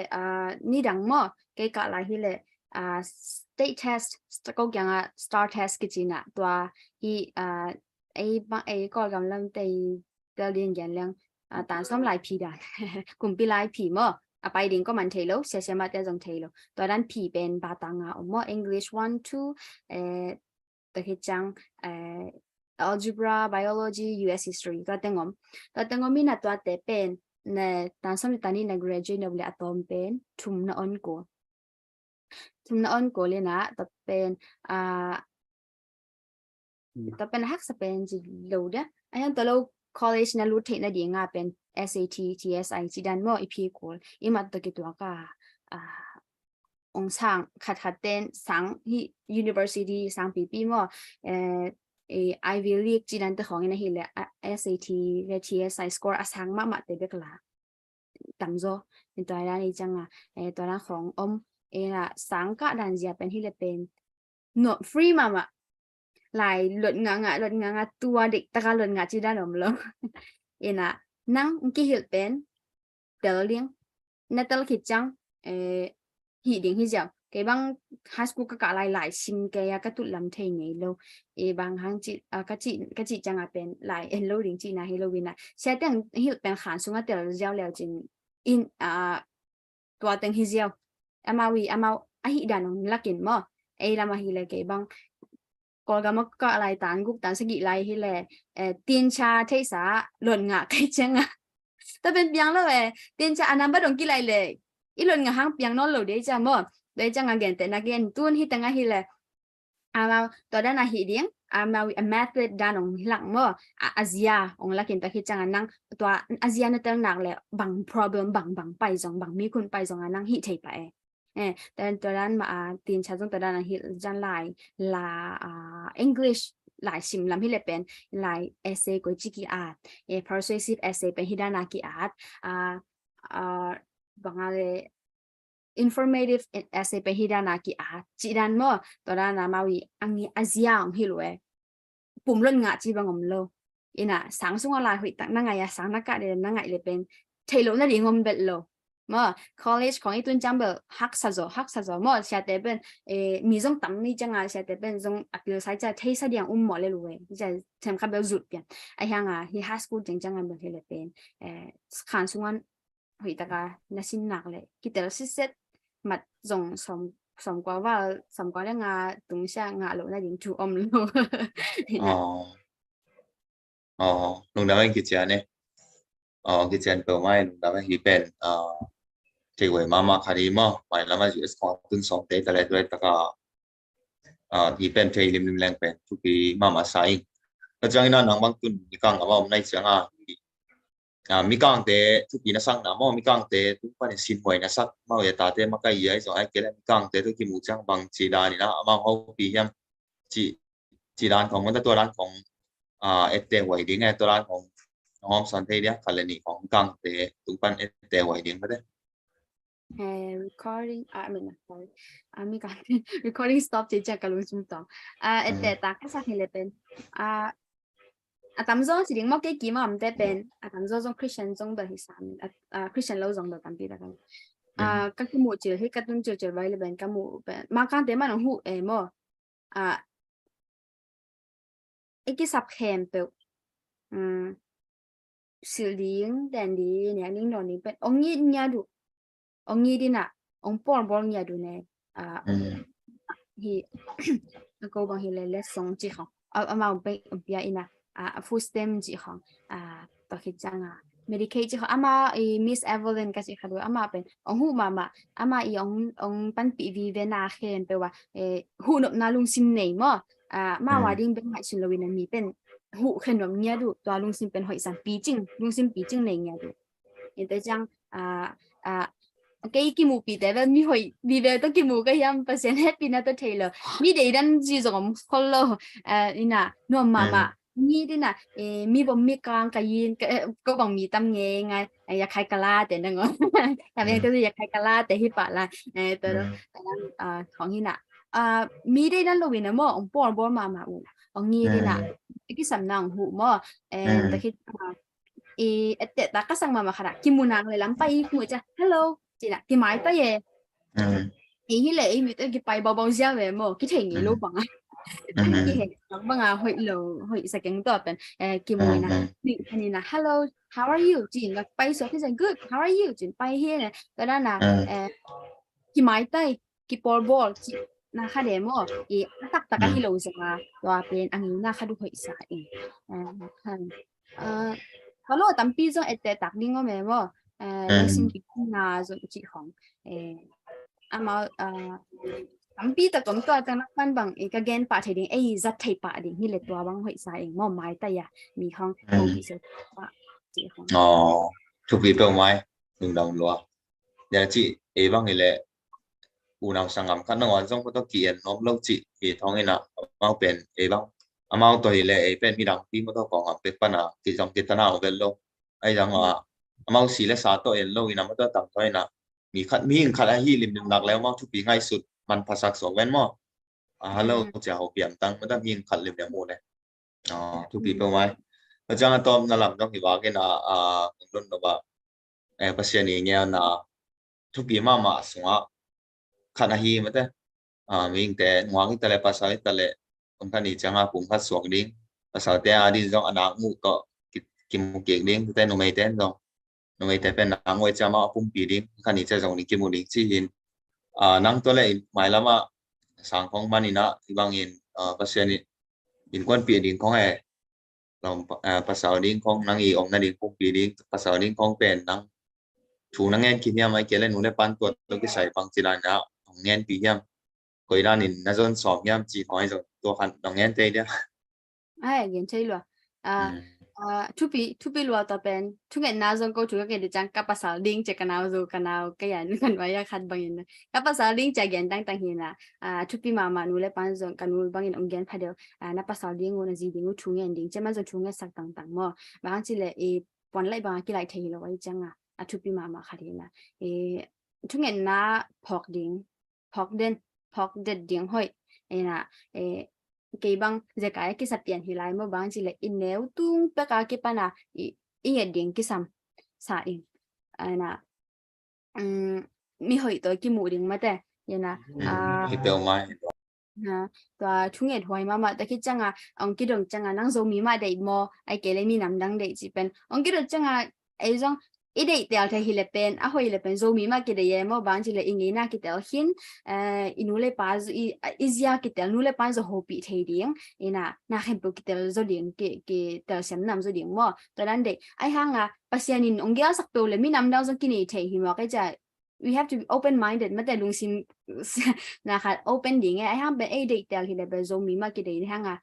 S2: นี่ดังมั้งเกี่ยวกับอะไรที่เลยstate test ก็ยังstar test กี่จีน่ะตัวที่ก็กำลังเรียนอย่างเรื่องตันสมหลายปีได้กลุ่มปีหลายปีมั้งไปเรียนก็มันเทโลเสียมาแต่จงเทโลตัวนั้นปีเป็นบาตังมั้ง English 1 2ตัวที่จังalgebra biology US history ตัวเต็งมีน่ะตัวแต่เป็นเนี่ยตอนสมัยตอนนี้เนี่ย graduate เนี่ยเลยตัวเป็นทุ่มน่ะอ่อนกว่าเลยนะตัวเป็นฮักสเปนจีโลเดะไอ้ยังตัวเรา college เนี่ยรู้เทคนะดีง่ายเป็น SAT TSI จีดันมั้ง EP กูอีมาตัวกี่ตัวก็องค์สั่งขัดเต้นสั่งที่ university สั่งปีมั้งIvy League จีนันตัวของนี่นะSAT และ TSI score สั่งมากๆแต่เบกละต่ำจ้ะเป็นตัวด้านนี้จังตัวด้านของล่ะสั่งก็ดันจะเป็นที่เลยเป็น not free มา หลายหลดงะตัวเด็กตะกะหลดงะจีด้านอมลงเอ็นะนังกี่หิลเป็นเดลเลียงนัตลคิดจังหีดิ่งหิจังเกบังฮัสกูกะกะหลายซิมเกยกะตุลำเทงไงโลบางครั้งจิกะจิจังอะเป็นหลายเอ็นโลดิ่งจีนะฮิโลวินะเสียแต่งหิลเป็นขานสุงะเตลเจ้าแล้วจินอินตัวแต่งฮิเจียวอามาอะฮิดานงลักกินมอลามาฮิเลเกบังกอลกามก็อะไรตานกุกตานสกิไลฮิเลตีนชาเทสาหล่นงะไกจังอะแต่เป็นเปียงแล้วตีนชาอันนั้นบ่ดงกิไลเลยอีหล่นงะหังเปียงนอนโลเดจังบ่เดจังอะเกนแต่นะเกนตุนฮิตังอะฮิเลอามาตัวด้านอะฮิเดียงอามาวิแมทเดดานงหลังบ่อาเซียองลักกินตะคิจังอันนังตัวอาเซียนเตลหนักแล้วบาง problem บางไปจงบางมีคนไปจงอันนังฮิเทไปแต่ตัวด้านมาตีนชาจงตัวด้านฮิจันหลายEnglish หลายซิมลำฮิเลเป็นหลาย essay ก็จิกิอาร์ตpersuasive essay เป็นฮิดานากิอาร์ตบางอะไร informative essay เป็นฮิดานากิอาร์ตจีดันมอตัวด้านนามาวิอังนี้อาเซียงฮิโลปุ่มเล่นงะจีบังอมโลอินะสังสุงอะไรหุยตักนั่งไงสังนักกะเดนนั่งไงเลยเป็นเทโลนั่นเองอมเบ็ดโลมอ college ของอีตุนจังเบลฮักซาโซมอเสียแต่เป็นมีจงตั้มนี่จังเสียแต่เป็นจงอัพเดทใช้จะเทสเดียงหมอเลยรู้จะทำคับเบลจุดเปลี่ยนไอ้ยังฮีฮัสกูจังเบลเฮเลเป็นขันสุงอันหุยตักน่าสินหนักเลยคิดแต่ละสิเซตมัดจงสมกว่าเรื่องตรงเสียงาโลนั่นเองถูกอมโล
S3: ลุงดำกิจการเนี่ยกิจการเปิดไว้ลุงดำฮิเป็นที่ว่ามาคดีมาไปแล้วมาอยู่สกอตตุนสองเตะแต่ละด้วยตะกฮิเป็นที่ริมแรงเป็นทุกปีมาใส่แล้วจังนั้นน้องบางตุนมีกังกับว่าในเสียงมีกังเตะทุกปีนะสังนะมอมีกังเตะทุกวันสินหวยนะสักมาเวตาเตะมาใกล้ยัยสองไอ้เกล้มีกังเตะทุกกี่หมู่จังบางจีดานี่นะมาเขาปียังจีดานของมันตัวร้านของเอเตหวยดิ้งไงตัวร้านของน้องสันเทียคัลเลนีของกังเตะทุกปันเอเตหวยดิ้งก็ได้
S2: recording I mean sorry kan recording stop je ja kalung sum tong ete ta ka sa hele pen atam zo si ding mo ke ki ma am te pen atam zo jong Christian jong da hi sam Christian lo jong da tam pi da kan ka ki mo che he ka tun che vai le ben ka mo ma kan te ma no hu mo e ki sap khem pe sil ding dan di ne ning no ni pen ong yi nya du ông nghĩ đi nè ông bỏ nhà đồ này thì cô bằng hiện lên sống chỉ không mà ông bây ina food stamp chỉ không tao khi chăng Medicaid chỉ không mà Miss Evelyn cái gì khác rồi mà bên ông hu mà ông ban bị vì về na khenไปว่าhu nộp na lung sim này màว่าดิ้งเป็นหายชินลวินันมีเป็นhu khen nộp nhà đồตัวลุงซิมเป็นหอยสันปีจิงลุงซิมปีจิงnày nhà đồ hiện tại chăng cái mù bị té bên mi hồi vì về tôi cái mù cái em phải xem hết pin tôi thấy là mi để đan gì rồi cũng follow ina nó mà mi đi nè mi bấm mi càng cái gì có bằng mi tâm nghe ngayอยากkhai cala để nó ngonแต่เป็นตัวอยากkhai calaแต่ที่ปะละตัวของนี่น่ะมีได้นั่นเลยนะมั้งองปอนมาองนี่ดีน่ะที่สำนักหูมั้งแต่คิดแต่ตาก็สั่งมาขนาดกิมูนางเลยล้ำไปหมูจ้ะ hello chị là cái máy tới về ý là ý mình cái bay bao ra về mà cái thằng này lúc bằng cái thằng bằng hội sẽ kiến tập bên cái mùi này là hello how are you chị là bay số cái gì good how are you chị bay here này cái đó là cái máy tới cái ball chị là khai để mà ý tất cả cái lầu gì mà và bên anh ấy là khai được hội xã có lúc tầm pi cho để đặt đi ngó mẹ mà xin bị na rồi chị không mà tắm pi ta cũng toa tăng năng bằng cái gen pa thì ấy rất thấy pa đi như là toa bằng hội sai mà mai tay à mi không bị sợ chị không
S3: chụp video bầu mai đừng đồng loa nhà chị ấy bằng người lệ u nào sang ngắm khăn nó trong có kiện nó lâu chị thì thong ấy nào mau bền ấy bằng mau tuổi lệ ấy bền mi đằng pi có còn ngắm bền pan à thì trong cái nào bền lâu ấy rằng mau xí là sao tôi lâu thì nằm ở tầm thôi nèมีขัดมีขัดอะไรที่ริมหนักแล้วมั้งทุกปีง่ายสุดมันภาษาสองเว้นมั้ง hello chào học điểm tăng mới đang nhìn khẩn liệp điểm một này thu phí bao mai ở trong tom là làm trong cái báo cái là luôn là bảo bác sĩ này nghe là thu phí mà xuống khả năng hi mà thế mình thế ngoài cái tele pasal tele ông ta đi chẳng hạn cũng phát xuống đi pasal thế đi trong anh đang ngủ có kim một kiện đi thế nó mấy tên rồi nó mấy tên là ngồi chăm mà cũng bị đi khả năng sẽ dùng đi kim một đi chỉ hin năng tôi lại mai lắm mà sáng không mà nina thì bằng in pasal ni in quan bị đi không hề lòng pasal đi không năng ý ông này đi cũng bị đi pasal đi không bên năng chủ năng nghe kia mà kia lên nó để ban tuột tôi cái sai bằng chỉ là nào nghe bị nhầm coi ra nên nó dọn sọp nhầm chỉ nói rồi tôi hẳn đồng nghe thế đấy
S2: ai gen chơi luôn thu pi luôn tập bên thu nghe nào dọn câu chủ cái để chẳng các pasal link check cái nào cái này cần phải khát bằng in các pasal link check gen tăng hin là thu pi mà nu le pan dọn cái nu bằng in ông gen phải được na pasal link ngon gì đi ngu chung nghe link chỉ mà dọn chung nghe sắc tăng mà bằng chỉ là bọn lại bằng cái lại thấy là vậy chẳng thu pi mà khát là thu nghe na phọc den phọc dead tiếng hỏi là cái bang giờ cái sát tiền thì lại mà bang chỉ là in nếu tung tất cả cái pana in điện cái sam sa in là mi hỏi tới cái mũ điện mà thế na
S3: hiểu mai
S2: và chúng nghe hỏi mà tại cái chẳng ông cái đồng chẳng năng giống mi mà để mò ai kể lại mi nằm đang để chỉ bên ông cái đồng chẳng ai giống ít để tiêu thay hi lepen hồi lepen zo mi mà cái đấy mà bạn chỉ là ingin na cái tiêu hin inule pas izia cái tiêu nule pas zo hopi thay điếng ina na hem po cái tiêu zo điếng cái tiêu xem nằm zo điếng mà tao đang để ai hang pasien in ông kia sắc tiêu là mi nằm đâu zo kini thay hi mà cái chả we have to be open minded mà tại lung sim na khát open điếng ai hang be ai để tiêu hi lepen zo mi mà cái đấy hang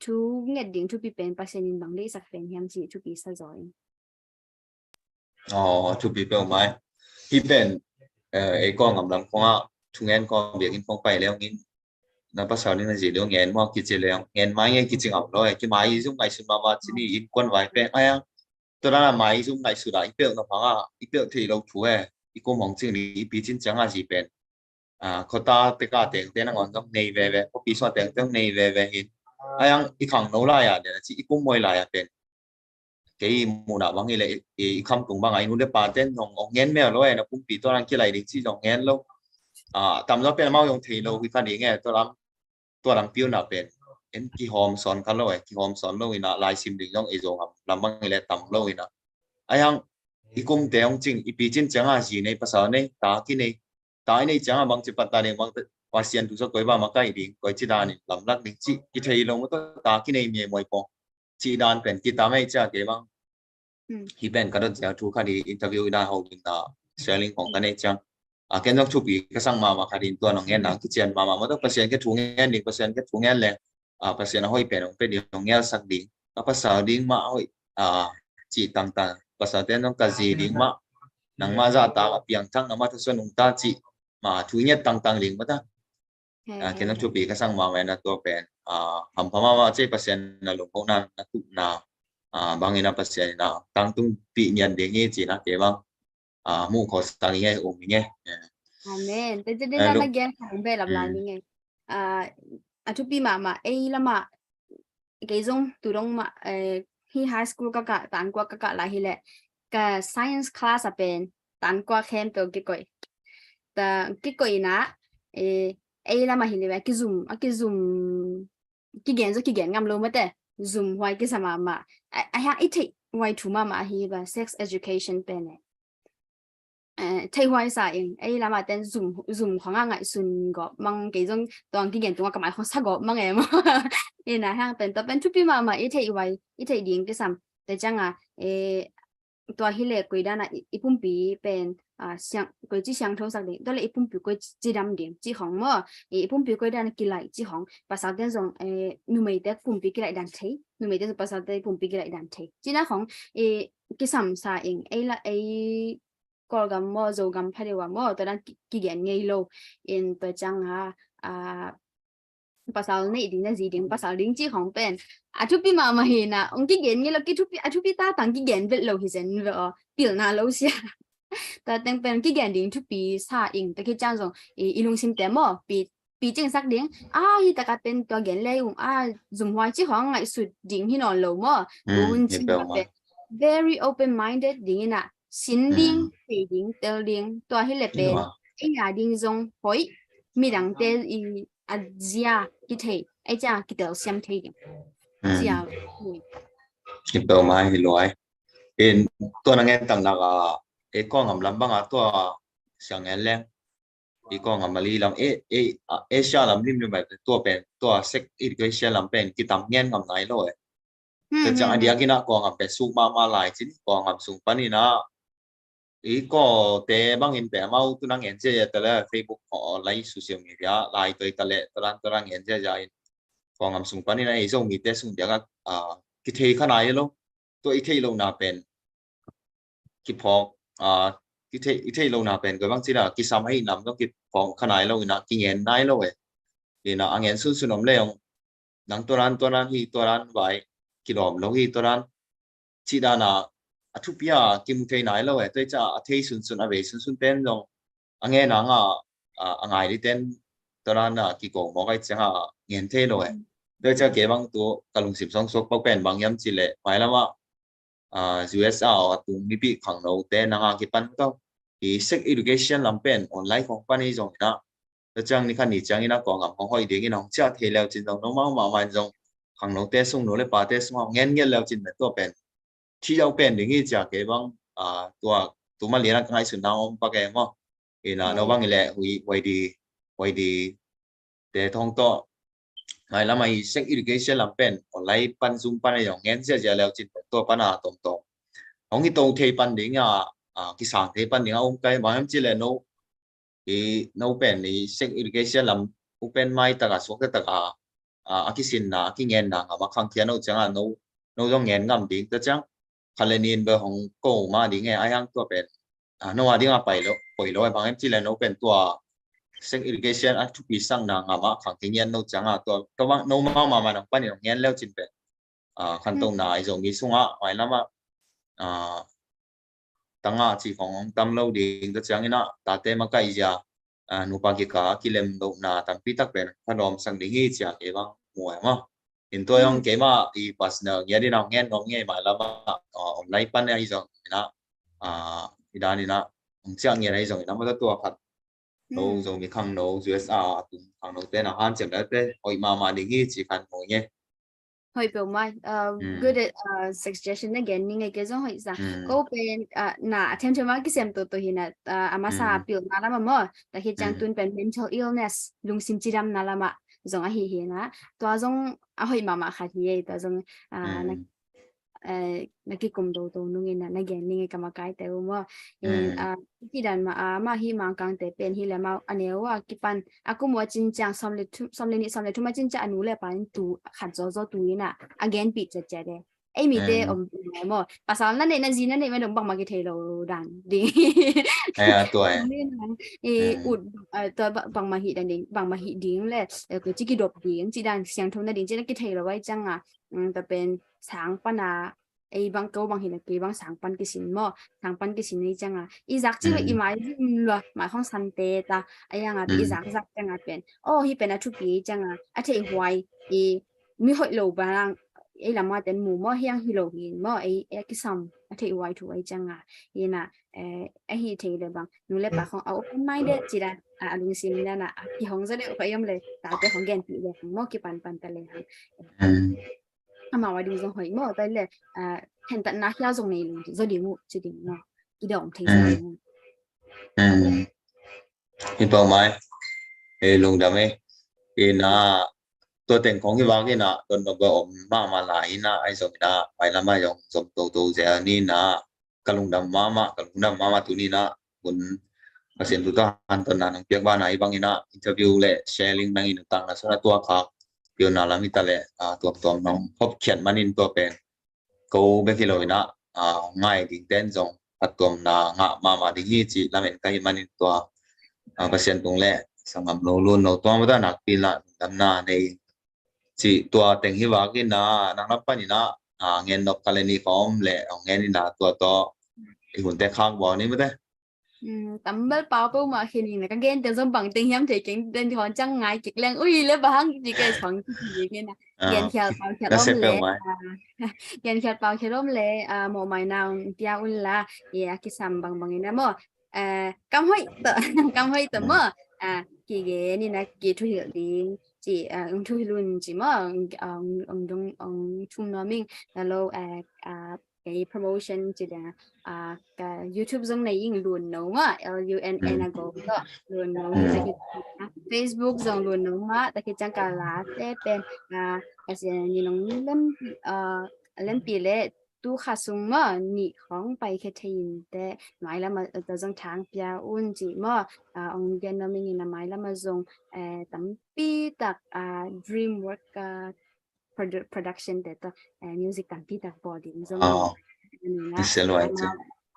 S2: chú nghe điếng chú bị pen pasien in bằng đấy sắc pen hiam chỉ chú bị sao rồi
S3: to people mai hi ben con ngầm lắm không ạ chúng em con việc in phong phải leo in nó bắt đầu nên gì đâu nghe mà kỹ chế leo nghe mai nghe kỹ chế ngọc rồi cái mai dùng ngày xưa mà chỉ đi in quân vài pe ai tôi đã là mai dùng ngày xưa đã ít biểu nó phẳng ít biểu thì đâu chú ít cô mong chừng đi bị chín chẳng là gì ben có ta tất cả tiền tiền là ngon trong này về có bị sao tiền trong này về hiện ai ít khẳng nấu lại để chỉ ít cô mồi lại ben cái mùa nào bằng lại không cùng bằng anh muốn ba tên dòng ngén mèo rồi nó cũng bị tôi đang kia lại định chỉ dòng ngén lâu tầm đó bên mau dùng thì lâu khi phát hiện nghe tôi làm phiêu nào bên em kỳ hòm son cả rồi kỳ hòm son lâu nè lại sim định dòng ấy rồi làm bằng lại tầm lâu nè ai hăng ý công tế ông chính ý bị chính chẳng là gì này bây giờ này ta này chẳng là bằng chỉ bắt ta này bằng và xiên tu số quay vào mà cái đi quay chỉ đàn này làm lắc định chỉ cái thấy lâu mà ta cái này mày mày bỏ chỉ đàn bên kita mấy cha cái bằng hi ben ka dot ja thu khadi interview da ho bin da sellingของกันเองจังcái nó chụp cái sang mà khadiตัวน้องเงี้ยนังที่เจียนมามันต้องเปอร์เซ็นต์แค่ถุงเงี้ย1%แค่ถุงเงี้ยแหละเปอร์เซ็นต์ห้อยเป็นเป็นเดียวเงี้ยสักดิ่งภาษาดิ่งมาห้อยจีต่างๆภาษาเต้นต้องกะจีดิ่งมานังมาจะตาเปียงทั้งน้ำมาทุกส่วนนุ่งตาจีมาถุงเงี้ยต่างๆดิ่งมาตั้งcái nó chụp cái sang màมันตัวเป็นหำพม่าว่าเปอร์เซ็นต์น่ะลงของนั้นนะตุนาbangin na pasien na tang tung pi nyan de nge chi na ke bang mu kho sang nge o mi nge
S2: amen te te na na gen không be làm đi nghe thu pi mà ai là mà cái giống tụi đông mà khi high school các tán qua các lại hi lệ cái science class ở bên tán qua khen từ cái coi na ai là mà hi lệ cái zoom cái gen ngam luôn mất đấy zoom hoài cái sao mà ai ha ít thì hoài thủ mà hi và sex education bên này thấy hoài sao ai làm mà tên zoom khoảng ngại xuân gõ mang cái giống toàn cái gen tụi cái máy không sao gõ mang em nên là hang bên tập bên chút mà ít thì điện cái sao để chẳngตัวฮิเลกุยด้านะอีปุ่มปีเป็น相กุยจี相โทสักเดีตัวเลยอีปุ่มปีกุยจีดำเดียงจีของมั่วอีปุ่มปีกุยด้านะกิไลจีของภาษาเดินส่งนูไม่ได้ปุ่มปีกิไลดันเทนูไม่ได้ภาษาเดินปุ่มปีกิไลดันเทจีน่าของกิสัมซาเองละกอลกัมมั่วโจกัมพาเดว่ามั่วตัวนั้นกิเกียนไงโลตัวจังภาษาในดินนะจีดิงภาษาลิงจีของเป็นทุกปีมาเห็นนะองค์กิเกนนี่เราคิดทุกปีตาต่างกิเกนเป็นเราเห็นว่าปีละเราเสียแต่ตั้งเป็นกิเกนดิงทุกปีซาอิงแต่คิดจังส่งอีลุงซิมเตมอปี ปีจึงสักเดียงฮิตะกะเป็นตัวเกนเลยซุมหวายจิของไงสุดดิ่งที่นอนโลมอบุญจิงเป็น very open minded ดิ่งน่ะสินดิ่งปีดิ่งเตอดิ่งตัวที่เลเป็นไอ้ยาดิ่งจงหอยมีดังเตอีอาเซียกิเทไอ้จ้ากิเตอเซียมเทกันเซีย
S3: ito mai hiloi in to na ngen tang naga e ko ngam lambang ato siang eleng i ko ngam mali lam e sha lam lim lim ba to pen to sek education lam pen kitam ngen ngam nai lo e te chang adia kina ko ngam pe su ma lai chin ko ngam sung pani na i ko te bang in pe mau tu nang en je ta la Facebook ko lai social media lai toi ta le tarang en je ja in ko ngam sung pani na e so mi te sung dia ga ki thei khanai lo to i thei lo na pen ki phok i thei lo na pen ko bang chira ki sam ai nam to ki phok khanai lo na ki ngen nai lo e ni na angen su su nom leong nang toran hi toran vai ki dom lo hi toran chi da na athupia ki mu thei nai lo e toi cha a thei sun ave sun ten long angen na nga angai ri ten toran na ki ko mo kai cha ngen thei lo eด้วยจะเก็บบังตัวกลุ่ม12 sok ปกเป็นบางยามจิเลไปแล้วว่าUSA ตุงมีปีขังเราแต่นางอาคิปันก็อี sex education ลำเป็นออนไลน์ของปันนี้จงนะแล้วจังนี่ขันนี่จังนี่นะกองกับของหอยเด็กนี่น้องจะเทแล้วจินตรงน้องมามันจงขังเราแต่ส่งเราเลยป่าแต่ส่งเงี้ยแล้วจินเป็นตัวเป็นที่เราเป็นอย่างนี้จะเก็บบังตัวมาเรียนง่ายสุดน้องปากแกมั้งอีน่ะน้องบางนี่แหละไว้ดีแต่ท้องโตmai la mai sex education lam pen online pan zoom pan ai yong ngen sia leo chin to pana tom ong ki to thei pan ding ki sang thei pan ding ong kai ma ham chi le no no pen ni sex education lam open mai ta ga so ta ga ki sin na ki ngen na ma khang thian no chang no jong ngen ngam ding ta chang khalenin be hong ko ma ding ai hang to pen no wa ding pai lo poi lo ba ham chi le no pen to sex education at to pisang na nga ma khang tin yan no changa to bang no ma nang pan yong yan leo chin pe khan tong na ai zong gi sunga ai lama tanga chi khong tam lo ding to chang ina ta te ma kai ja nu pa ki ka kilem do na tam pi tak pen khanom sang ding hi cha ke bang mo ma in to yong ke ma i partner ya di nang ngen nong nge ma lama online pan ai zong na idani na ong chang nge ai zong na ma to khat nấu rồi mình khang nấu USA cũng khang nấu tên là han chậm đấy tên hồi mà đi ghi chỉ cần ngồi nhé
S2: hồi biểu mai good suggestion again ni ngay cái giống hồi sao có bên na attempt cho mà cái xem tôi hiện là amasa biểu na lắm mà tại khi trang tuân bên mental illness lung sim chi ram na lắm mà giống ai hiện na tôi giống hồi mà khai thì tôi giống nakikumdo to nungin na nageni kamakai te mo kidan ma hi mang kang te pen hi le ma anewa kipan aku mo chinchang somle tu ma chincha anu le pan tu khat zo tu ina again pi che che de ai mi te mo pasal na ne na zina ne ma dong bang ma ki thelo dan ding
S3: tuổi
S2: ud to bang ma hi dan ding bang ma hi ding le ku chi ki dop ding chi dan siang thon na ding che na ki thelo wai chang ta pen sáng pan ai bang câu bang hiện cái bang sáng pan cái xin mo sáng pan cái xin này chăng ý giác chỉ là ý mai lo mai không san tê ta ai yang ý giác chăng pen hi pen chụp cái chăng thấy hoài ý mi hội lâu bang ai làm mà tên mù mo hiang hi lâu hin mo ai cái sam thấy hoài thu ai chăng ý na ai hi thấy được bang nu le ba không open minded chỉ là lung sim na ki hong za de phải yam le ta te hong gen pi le mo ki pan ta le mà đi dùng hỏi mở tay là hiện tại nó theo dùng này do điểm một chỉ điểm nó đi động thì
S3: thì bao mai lùng đam ấy thì na tôi tên con cái vang cái na tôi nó gọi mà lại na ai dùng na phải làm ai dùng tu giờ ni na cái lùng đam mama tu ni na muốn xin tu ta anh tuần nào việc ba này bang ina interview le sharing bang ina tăng là số tua khác điều nào làm ít lệ tuột nong hấp khiển manin tua pen câu bên kia lối na ngay tiếng tên giống hạt tuột na ngã mà đi hi chỉ làm cái manin tua pasien tung lệ sang ngầm luôn nấu tua mà ta nạp pin là đâm na này chỉ tua tiếng hi vác cái na năng nắp pani na nghe nọc kaleni com lệ nghe ni na tua to thì hồn tê khác bỏ ní mới thế
S2: tấm bớt bao bố mà khi nhìn là các gen từ trong bằng tình hiếm thì chính đến còn chẳng ngại kịch lên ui lấy bằng chỉ cái khoảng gì cái nào gen khẹt bao khẹt ôm lệ gen khẹt bao khẹt ôm lệ một mày nào tia un là cái sầm bằng bằng này mà cam hơi tớ mà kỳ ghế nên là kỳ thu hiểu đi chỉ thu luôn chỉ mà ông chung nó mình là lâu cái promotion chỉ là cái YouTube giống này in luôn nấu mà LUNN là có luôn nấu thì cái Facebook giống luôn nấu mà tại cái trang cả lá sẽ bên cái gì như nó lên tỷ lệ tu khá sung mà nhị không phải cái thiên để nói là mà từ trong tháng bia un chỉ mà ông gen nó mình là máy là mà dùng tấm pi đặc DreamWorks production để ta music tấm pi đặc body giống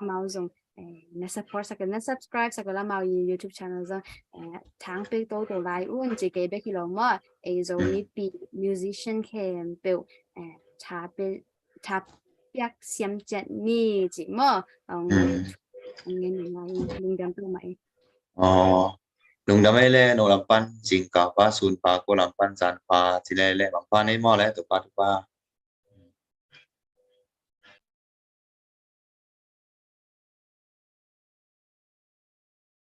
S2: mau dùng na support sa na subscribe sa la mau YouTube channel zo tháng pi to to lai un chỉ cái bé khi lo mà zo ni pi musician can build chap yak xiêm chặt ni chỉ mà ông nghe nói lung đam tu mày
S3: lung đam le no lampan jingka pa sun pa ko lampan san pa chile le lampan nei mo le to pa